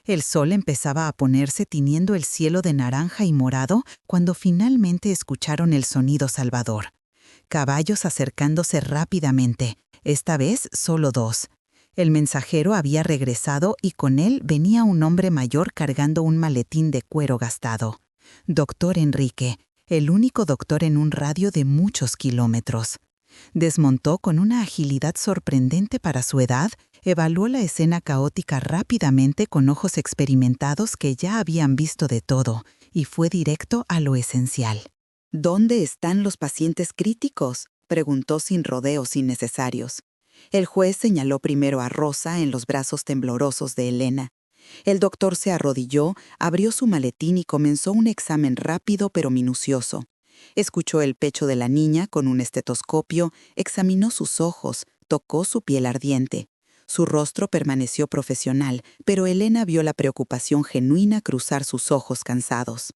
El sol empezaba a ponerse tiñendo el cielo de naranja y morado cuando finalmente escucharon el sonido salvador. Caballos acercándose rápidamente, esta vez solo 2. El mensajero había regresado y con él venía un hombre mayor cargando un maletín de cuero gastado. Doctor Enrique, el único doctor en un radio de muchos kilómetros. Desmontó con una agilidad sorprendente para su edad, evaluó la escena caótica rápidamente con ojos experimentados que ya habían visto de todo, y fue directo a lo esencial. ¿Dónde están los pacientes críticos?, preguntó sin rodeos innecesarios. El juez señaló primero a Rosa en los brazos temblorosos de Elena. El doctor se arrodilló, abrió su maletín y comenzó un examen rápido pero minucioso. Escuchó el pecho de la niña con un estetoscopio, examinó sus ojos, tocó su piel ardiente. Su rostro permaneció profesional, pero Elena vio la preocupación genuina cruzar sus ojos cansados.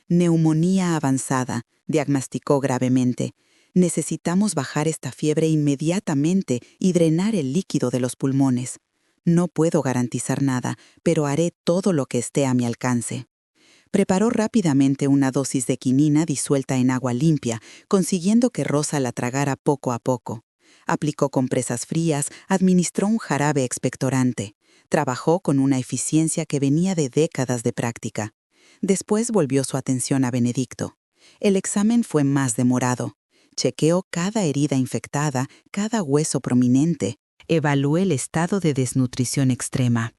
Neumonía avanzada, diagnosticó gravemente. Necesitamos bajar esta fiebre inmediatamente y drenar el líquido de los pulmones. No puedo garantizar nada, pero haré todo lo que esté a mi alcance. Preparó rápidamente una dosis de quinina disuelta en agua limpia, consiguiendo que Rosa la tragara poco a poco. Aplicó compresas frías, administró un jarabe expectorante. Trabajó con una eficiencia que venía de décadas de práctica. Después volvió su atención a Benedicto. El examen fue más demorado. Chequeó cada herida infectada, cada hueso prominente. Evaluó el estado de desnutrición extrema.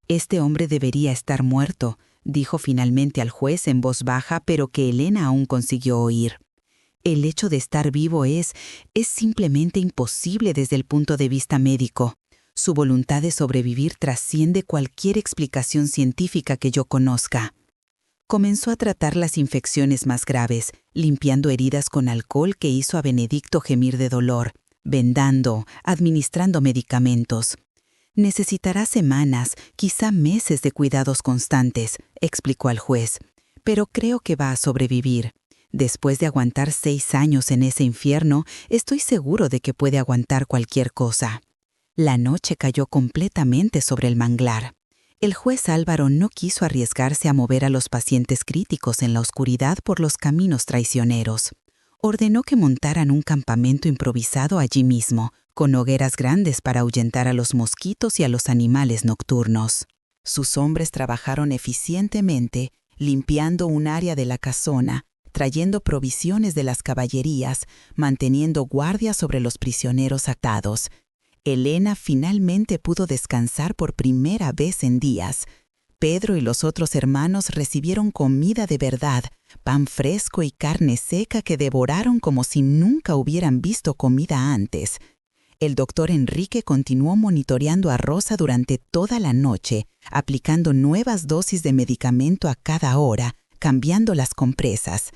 «Este hombre debería estar muerto», dijo finalmente al juez en voz baja, pero que Elena aún consiguió oír. «El hecho de estar vivo es simplemente imposible desde el punto de vista médico. Su voluntad de sobrevivir trasciende cualquier explicación científica que yo conozca». Comenzó a tratar las infecciones más graves, limpiando heridas con alcohol que hizo a Benedicto gemir de dolor, vendando, administrando medicamentos. «Necesitará semanas, quizá meses de cuidados constantes», explicó al juez, «pero creo que va a sobrevivir. Después de aguantar 6 años en ese infierno, estoy seguro de que puede aguantar cualquier cosa». La noche cayó completamente sobre el manglar. El juez Álvaro no quiso arriesgarse a mover a los pacientes críticos en la oscuridad por los caminos traicioneros. Ordenó que montaran un campamento improvisado allí mismo, con hogueras grandes para ahuyentar a los mosquitos y a los animales nocturnos. Sus hombres trabajaron eficientemente, limpiando un área de la casona, trayendo provisiones de las caballerías, manteniendo guardia sobre los prisioneros atados. Elena finalmente pudo descansar por primera vez en días. Pedro y los otros hermanos recibieron comida de verdad, pan fresco y carne seca que devoraron como si nunca hubieran visto comida antes. El doctor Enrique continuó monitoreando a Rosa durante toda la noche, aplicando nuevas dosis de medicamento a cada hora, cambiando las compresas.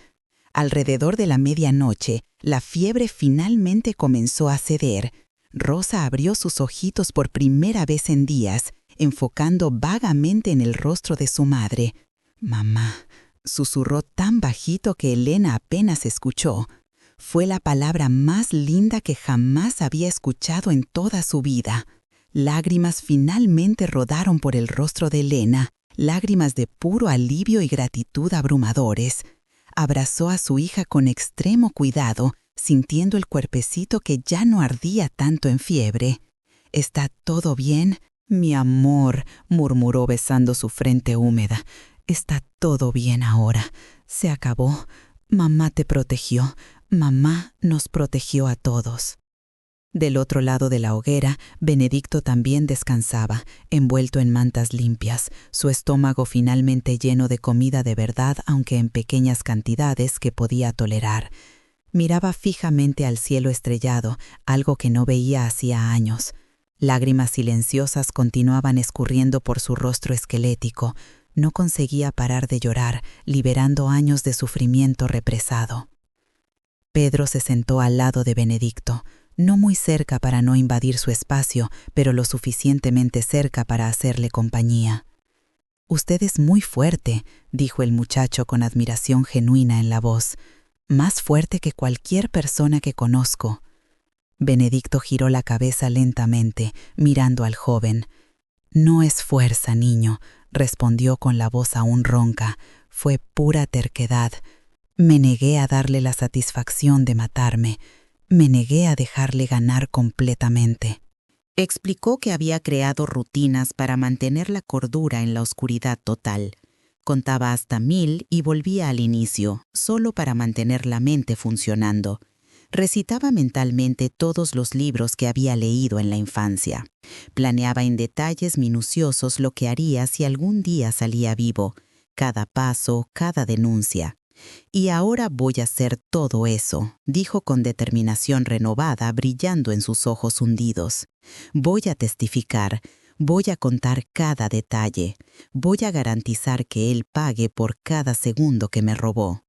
Alrededor de la medianoche, la fiebre finalmente comenzó a ceder. Rosa abrió sus ojitos por primera vez en días, enfocando vagamente en el rostro de su madre. «Mamá», susurró tan bajito que Elena apenas escuchó. Fue la palabra más linda que jamás había escuchado en toda su vida. Lágrimas finalmente rodaron por el rostro de Elena, lágrimas de puro alivio y gratitud abrumadores. Abrazó a su hija con extremo cuidado, sintiendo el cuerpecito que ya no ardía tanto en fiebre. «¿Está todo bien, mi amor?», murmuró besando su frente húmeda. «Está todo bien ahora. Se acabó. Mamá te protegió. Mamá nos protegió a todos». Del otro lado de la hoguera, Benedicto también descansaba, envuelto en mantas limpias, su estómago finalmente lleno de comida de verdad, aunque en pequeñas cantidades que podía tolerar. Miraba fijamente al cielo estrellado, algo que no veía hacía años. Lágrimas silenciosas continuaban escurriendo por su rostro esquelético. No conseguía parar de llorar, liberando años de sufrimiento represado. Pedro se sentó al lado de Benedicto, no muy cerca para no invadir su espacio, pero lo suficientemente cerca para hacerle compañía. «Usted es muy fuerte», dijo el muchacho con admiración genuina en la voz. «Más fuerte que cualquier persona que conozco». Benedicto giró la cabeza lentamente, mirando al joven. «No es fuerza, niño. respondió con la voz aún ronca. Fue pura terquedad. Me negué a darle la satisfacción de matarme. Me negué a dejarle ganar completamente. Explicó que había creado rutinas para mantener la cordura en la oscuridad total. Contaba hasta 1000 y volvía al inicio, solo para mantener la mente funcionando. Recitaba mentalmente todos los libros que había leído en la infancia. Planeaba en detalles minuciosos lo que haría si algún día salía vivo, cada paso, cada denuncia. Y ahora voy a hacer todo eso, dijo con determinación renovada, brillando en sus ojos hundidos. Voy a testificar, voy a contar cada detalle, voy a garantizar que él pague por cada segundo que me robó.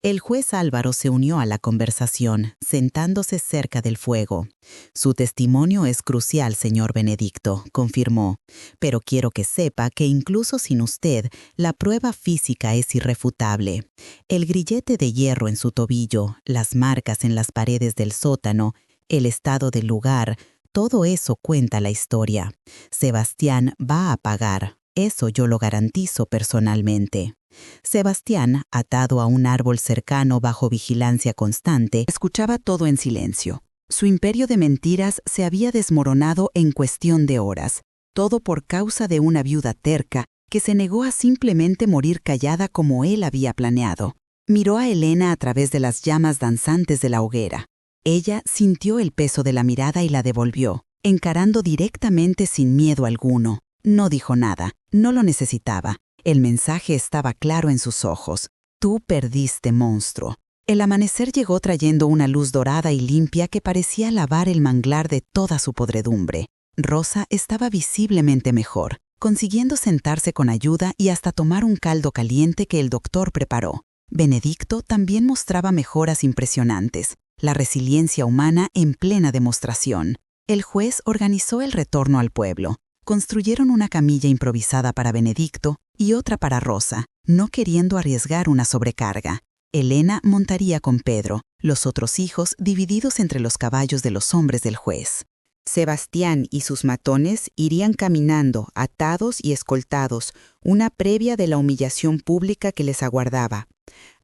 El juez Álvaro se unió a la conversación, sentándose cerca del fuego. Su testimonio es crucial, señor Benedicto, confirmó, pero quiero que sepa que incluso sin usted, la prueba física es irrefutable. El grillete de hierro en su tobillo, las marcas en las paredes del sótano, el estado del lugar, todo eso cuenta la historia. Sebastián va a pagar, eso yo lo garantizo personalmente. Sebastián, atado a un árbol cercano bajo vigilancia constante, escuchaba todo en silencio. Su imperio de mentiras se había desmoronado en cuestión de horas, todo por causa de una viuda terca que se negó a simplemente morir callada como él había planeado. Miró a Elena a través de las llamas danzantes de la hoguera. Ella sintió el peso de la mirada y la devolvió, encarando directamente sin miedo alguno. No dijo nada, no lo necesitaba. El mensaje estaba claro en sus ojos. Tú perdiste, monstruo. El amanecer llegó trayendo una luz dorada y limpia que parecía lavar el manglar de toda su podredumbre. Rosa estaba visiblemente mejor, consiguiendo sentarse con ayuda y hasta tomar un caldo caliente que el doctor preparó. Benedicto también mostraba mejoras impresionantes, la resiliencia humana en plena demostración. El juez organizó el retorno al pueblo. Construyeron una camilla improvisada para Benedicto y otra para Rosa, no queriendo arriesgar una sobrecarga. Elena montaría con Pedro, los otros hijos divididos entre los caballos de los hombres del juez. Sebastián y sus matones irían caminando, atados y escoltados, una previa de la humillación pública que les aguardaba.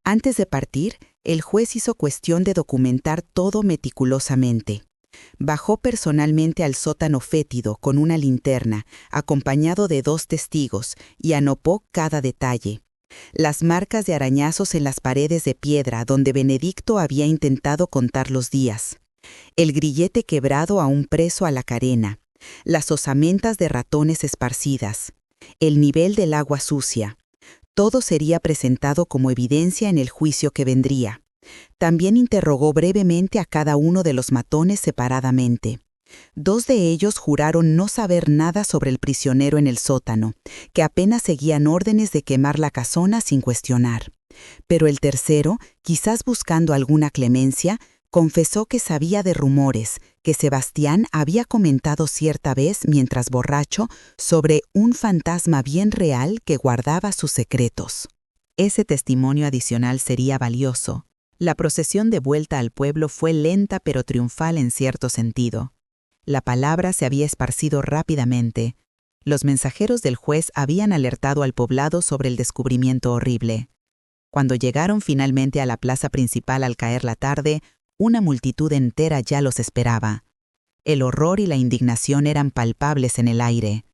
Antes de partir, el juez hizo cuestión de documentar todo meticulosamente. Bajó personalmente al sótano fétido con una linterna, acompañado de 2 testigos, y anotó cada detalle. Las marcas de arañazos en las paredes de piedra donde Benedicto había intentado contar los días. El grillete quebrado aún preso a la carena. Las osamentas de ratones esparcidas. El nivel del agua sucia. Todo sería presentado como evidencia en el juicio que vendría. También interrogó brevemente a cada uno de los matones separadamente. 2 de ellos juraron no saber nada sobre el prisionero en el sótano, que apenas seguían órdenes de quemar la casona sin cuestionar. Pero el tercero, quizás buscando alguna clemencia, confesó que sabía de rumores que Sebastián había comentado cierta vez mientras borracho sobre un fantasma bien real que guardaba sus secretos. Ese testimonio adicional sería valioso. La procesión de vuelta al pueblo fue lenta pero triunfal en cierto sentido. La palabra se había esparcido rápidamente. Los mensajeros del juez habían alertado al poblado sobre el descubrimiento horrible. Cuando llegaron finalmente a la plaza principal al caer la tarde, una multitud entera ya los esperaba. El horror y la indignación eran palpables en el aire.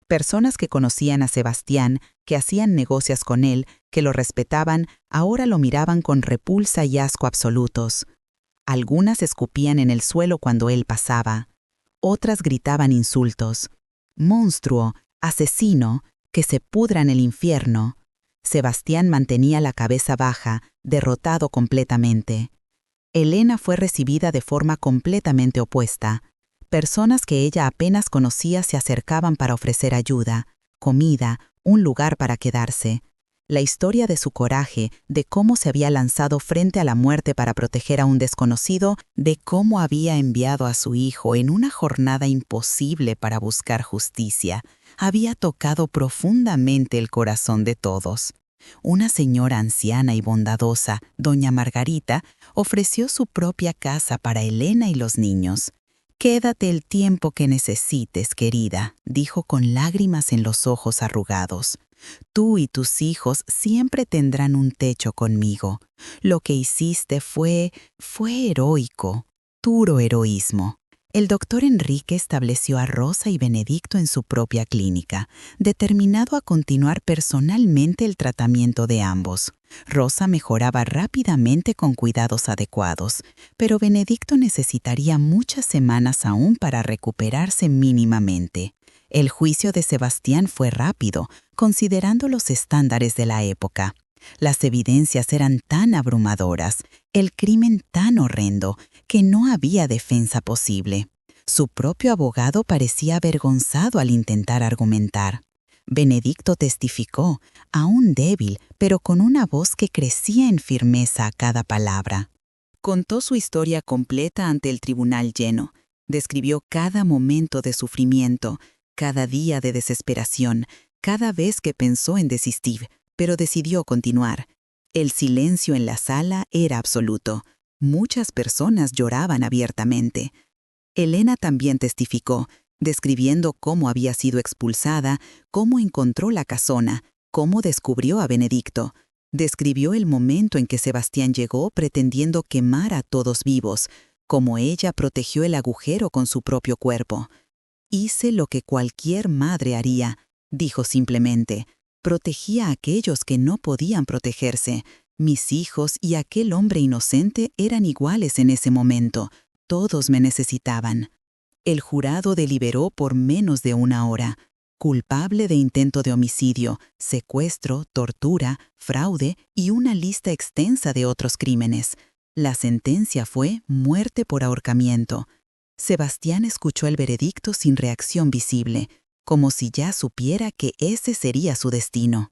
Personas que conocían a Sebastián, que hacían negocios con él, que lo respetaban, ahora lo miraban con repulsa y asco absolutos. Algunas escupían en el suelo cuando él pasaba. Otras gritaban insultos. «Monstruo, asesino, que se pudra en el infierno». Sebastián mantenía la cabeza baja, derrotado completamente. Elena fue recibida de forma completamente opuesta. Personas que ella apenas conocía se acercaban para ofrecer ayuda, comida, un lugar para quedarse. La historia de su coraje, de cómo se había lanzado frente a la muerte para proteger a un desconocido, de cómo había enviado a su hijo en una jornada imposible para buscar justicia, había tocado profundamente el corazón de todos. Una señora anciana y bondadosa, doña Margarita, ofreció su propia casa para Elena y los niños. «Quédate el tiempo que necesites, querida», dijo con lágrimas en los ojos arrugados. Tú y tus hijos siempre tendrán un techo conmigo. Lo que hiciste fue heroico, puro heroísmo. El doctor Enrique estableció a Rosa y Benedicto en su propia clínica, determinado a continuar personalmente el tratamiento de ambos. Rosa mejoraba rápidamente con cuidados adecuados, pero Benedicto necesitaría muchas semanas aún para recuperarse mínimamente. El juicio de Sebastián fue rápido, considerando los estándares de la época. Las evidencias eran tan abrumadoras, el crimen tan horrendo, que no había defensa posible. Su propio abogado parecía avergonzado al intentar argumentar. Benedicto testificó, aún débil, pero con una voz que crecía en firmeza a cada palabra. Contó su historia completa ante el tribunal lleno. Describió cada momento de sufrimiento, cada día de desesperación, cada vez que pensó en desistir, pero decidió continuar. El silencio en la sala era absoluto. Muchas personas lloraban abiertamente. Elena también testificó, describiendo cómo había sido expulsada, cómo encontró la casona, cómo descubrió a Benedicto. Describió el momento en que Sebastián llegó pretendiendo quemar a todos vivos, cómo ella protegió el agujero con su propio cuerpo. «Hice lo que cualquier madre haría», dijo simplemente. «Protegía a aquellos que no podían protegerse. Mis hijos y aquel hombre inocente eran iguales en ese momento. Todos me necesitaban». El jurado deliberó por menos de una hora. Culpable de intento de homicidio, secuestro, tortura, fraude y una lista extensa de otros crímenes. La sentencia fue muerte por ahorcamiento. Sebastián escuchó el veredicto sin reacción visible, como si ya supiera que ese sería su destino.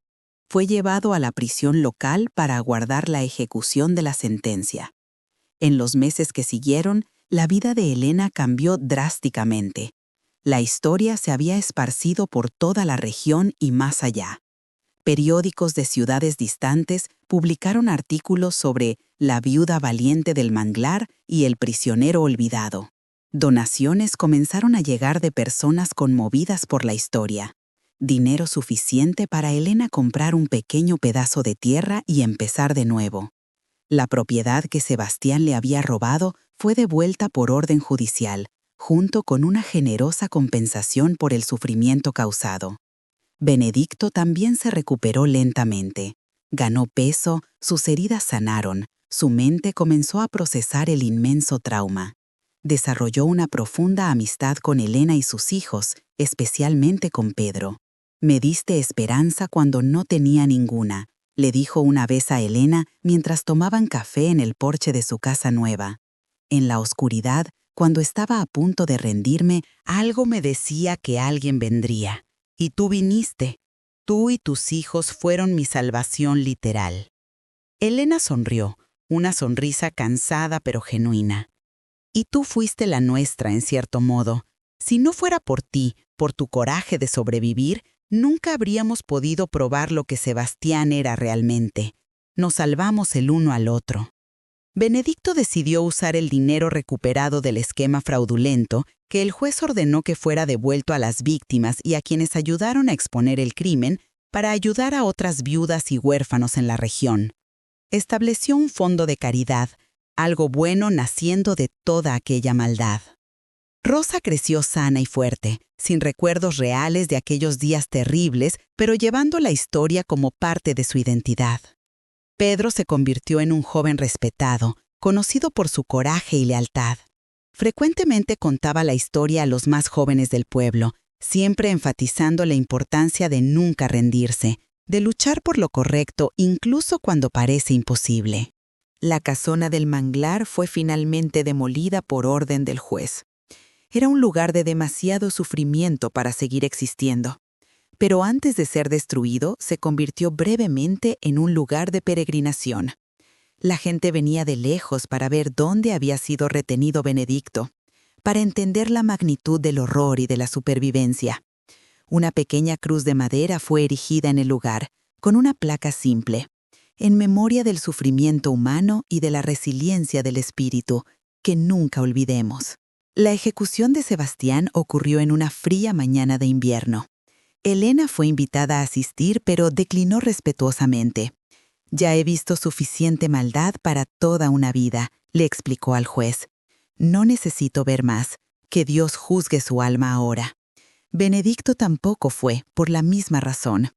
Fue llevado a la prisión local para aguardar la ejecución de la sentencia. En los meses que siguieron, la vida de Elena cambió drásticamente. La historia se había esparcido por toda la región y más allá. Periódicos de ciudades distantes publicaron artículos sobre la viuda valiente del manglar y el prisionero olvidado. Donaciones comenzaron a llegar de personas conmovidas por la historia. Dinero suficiente para Elena comprar un pequeño pedazo de tierra y empezar de nuevo. La propiedad que Sebastián le había robado fue devuelta por orden judicial, junto con una generosa compensación por el sufrimiento causado. Benedicto también se recuperó lentamente. Ganó peso, sus heridas sanaron, su mente comenzó a procesar el inmenso trauma. Desarrolló una profunda amistad con Elena y sus hijos, especialmente con Pedro. «Me diste esperanza cuando no tenía ninguna», le dijo una vez a Elena mientras tomaban café en el porche de su casa nueva. «En la oscuridad, cuando estaba a punto de rendirme, algo me decía que alguien vendría. Y tú viniste. Tú y tus hijos fueron mi salvación literal». Elena sonrió, una sonrisa cansada pero genuina. «Y tú fuiste la nuestra, en cierto modo. Si no fuera por ti, por tu coraje de sobrevivir, nunca habríamos podido probar lo que Sebastián era realmente. Nos salvamos el uno al otro». Benedicto decidió usar el dinero recuperado del esquema fraudulento que el juez ordenó que fuera devuelto a las víctimas y a quienes ayudaron a exponer el crimen para ayudar a otras viudas y huérfanos en la región. Estableció un fondo de caridad, algo bueno naciendo de toda aquella maldad. Rosa creció sana y fuerte, sin recuerdos reales de aquellos días terribles, pero llevando la historia como parte de su identidad. Pedro se convirtió en un joven respetado, conocido por su coraje y lealtad. Frecuentemente contaba la historia a los más jóvenes del pueblo, siempre enfatizando la importancia de nunca rendirse, de luchar por lo correcto incluso cuando parece imposible. La casona del manglar fue finalmente demolida por orden del juez. Era un lugar de demasiado sufrimiento para seguir existiendo. Pero antes de ser destruido, se convirtió brevemente en un lugar de peregrinación. La gente venía de lejos para ver dónde había sido retenido Benedicto, para entender la magnitud del horror y de la supervivencia. Una pequeña cruz de madera fue erigida en el lugar, con una placa simple, en memoria del sufrimiento humano y de la resiliencia del espíritu, que nunca olvidemos. La ejecución de Sebastián ocurrió en una fría mañana de invierno. Elena fue invitada a asistir, pero declinó respetuosamente. «Ya he visto suficiente maldad para toda una vida», le explicó al juez. «No necesito ver más. Que Dios juzgue su alma ahora». Benedicto tampoco fue, por la misma razón.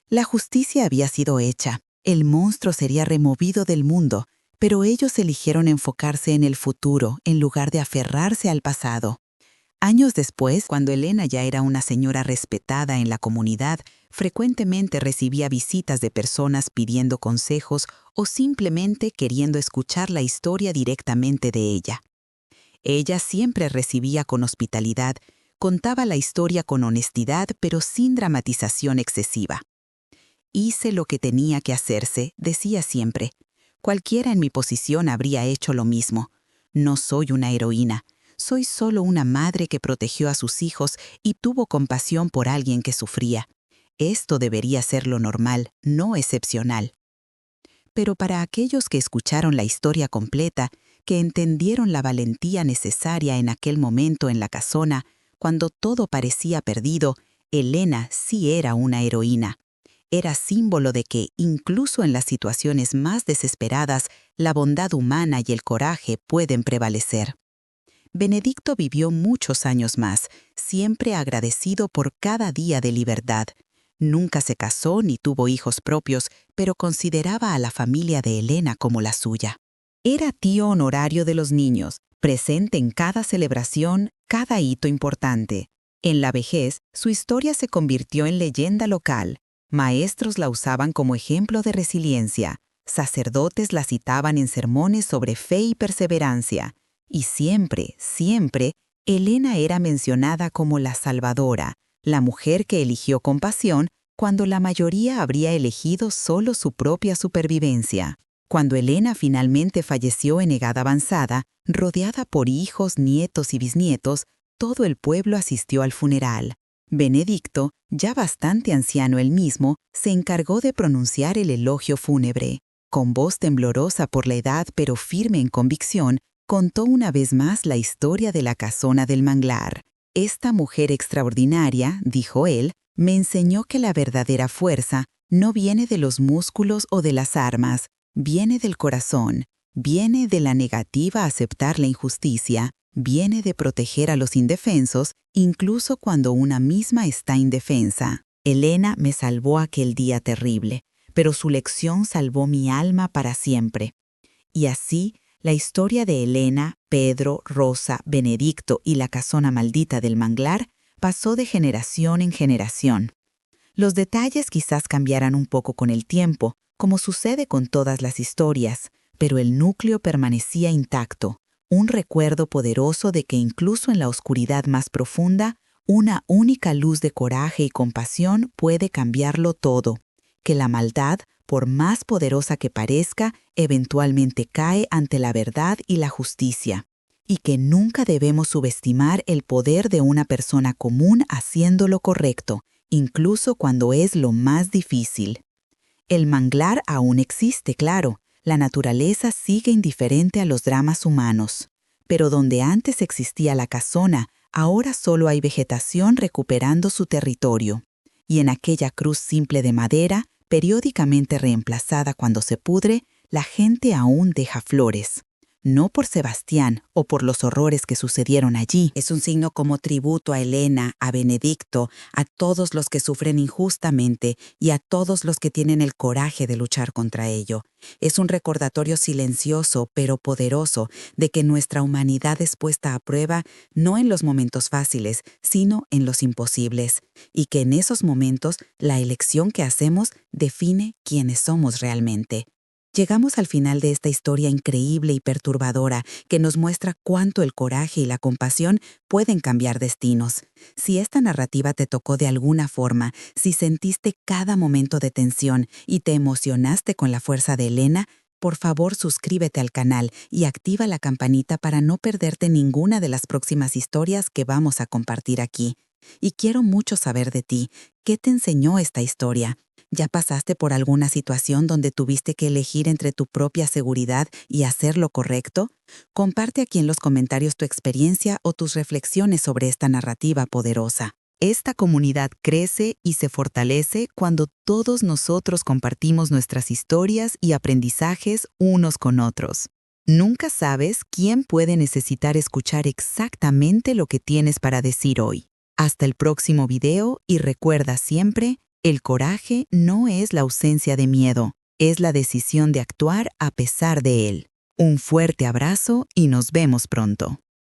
La justicia había sido hecha. El monstruo sería removido del mundo, pero ellos eligieron enfocarse en el futuro en lugar de aferrarse al pasado. Años después, cuando Elena ya era una señora respetada en la comunidad, frecuentemente recibía visitas de personas pidiendo consejos o simplemente queriendo escuchar la historia directamente de ella. Ella siempre recibía con hospitalidad, contaba la historia con honestidad, pero sin dramatización excesiva. «Hice lo que tenía que hacerse», decía siempre. «Cualquiera en mi posición habría hecho lo mismo. No soy una heroína. Soy solo una madre que protegió a sus hijos y tuvo compasión por alguien que sufría. Esto debería ser lo normal, no excepcional». Pero para aquellos que escucharon la historia completa, que entendieron la valentía necesaria en aquel momento en la casona, cuando todo parecía perdido, Elena sí era una heroína. Era símbolo de que, incluso en las situaciones más desesperadas, la bondad humana y el coraje pueden prevalecer. Benedicto vivió muchos años más, siempre agradecido por cada día de libertad. Nunca se casó ni tuvo hijos propios, pero consideraba a la familia de Elena como la suya. Era tío honorario de los niños, presente en cada celebración, cada hito importante. En la vejez, su historia se convirtió en leyenda local. Maestros la usaban como ejemplo de resiliencia. Sacerdotes la citaban en sermones sobre fe y perseverancia. Y siempre, siempre, Elena era mencionada como la salvadora, la mujer que eligió compasión cuando la mayoría habría elegido solo su propia supervivencia. Cuando Elena finalmente falleció en edad avanzada, rodeada por hijos, nietos y bisnietos, todo el pueblo asistió al funeral. Benedicto, ya bastante anciano él mismo, se encargó de pronunciar el elogio fúnebre. Con voz temblorosa por la edad pero firme en convicción, contó una vez más la historia de la casona del manglar. «Esta mujer extraordinaria», dijo él, «me enseñó que la verdadera fuerza no viene de los músculos o de las armas, viene del corazón, viene de la negativa a aceptar la injusticia, viene de proteger a los indefensos, incluso cuando una misma está indefensa. Elena me salvó aquel día terrible, pero su lección salvó mi alma para siempre». Y así, la historia de Elena, Pedro, Rosa, Benedicto y la casona maldita del manglar pasó de generación en generación. Los detalles quizás cambiaran un poco con el tiempo, como sucede con todas las historias, pero el núcleo permanecía intacto, un recuerdo poderoso de que incluso en la oscuridad más profunda, una única luz de coraje y compasión puede cambiarlo todo, que la maldad, por más poderosa que parezca, eventualmente cae ante la verdad y la justicia, y que nunca debemos subestimar el poder de una persona común haciendo lo correcto, incluso cuando es lo más difícil. El manglar aún existe, claro. La naturaleza sigue indiferente a los dramas humanos. Pero donde antes existía la casona, ahora solo hay vegetación recuperando su territorio. Y en aquella cruz simple de madera, periódicamente reemplazada cuando se pudre, la gente aún deja flores. No por Sebastián o por los horrores que sucedieron allí. Es un signo como tributo a Elena, a Benedicto, a todos los que sufren injustamente y a todos los que tienen el coraje de luchar contra ello. Es un recordatorio silencioso pero poderoso de que nuestra humanidad es puesta a prueba no en los momentos fáciles, sino en los imposibles, y que en esos momentos la elección que hacemos define quiénes somos realmente. Llegamos al final de esta historia increíble y perturbadora que nos muestra cuánto el coraje y la compasión pueden cambiar destinos. Si esta narrativa te tocó de alguna forma, si sentiste cada momento de tensión y te emocionaste con la fuerza de Elena, por favor suscríbete al canal y activa la campanita para no perderte ninguna de las próximas historias que vamos a compartir aquí. Y quiero mucho saber de ti. ¿Qué te enseñó esta historia? ¿Ya pasaste por alguna situación donde tuviste que elegir entre tu propia seguridad y hacer lo correcto? Comparte aquí en los comentarios tu experiencia o tus reflexiones sobre esta narrativa poderosa. Esta comunidad crece y se fortalece cuando todos nosotros compartimos nuestras historias y aprendizajes unos con otros. Nunca sabes quién puede necesitar escuchar exactamente lo que tienes para decir hoy. Hasta el próximo video y recuerda siempre, el coraje no es la ausencia de miedo, es la decisión de actuar a pesar de él. Un fuerte abrazo y nos vemos pronto.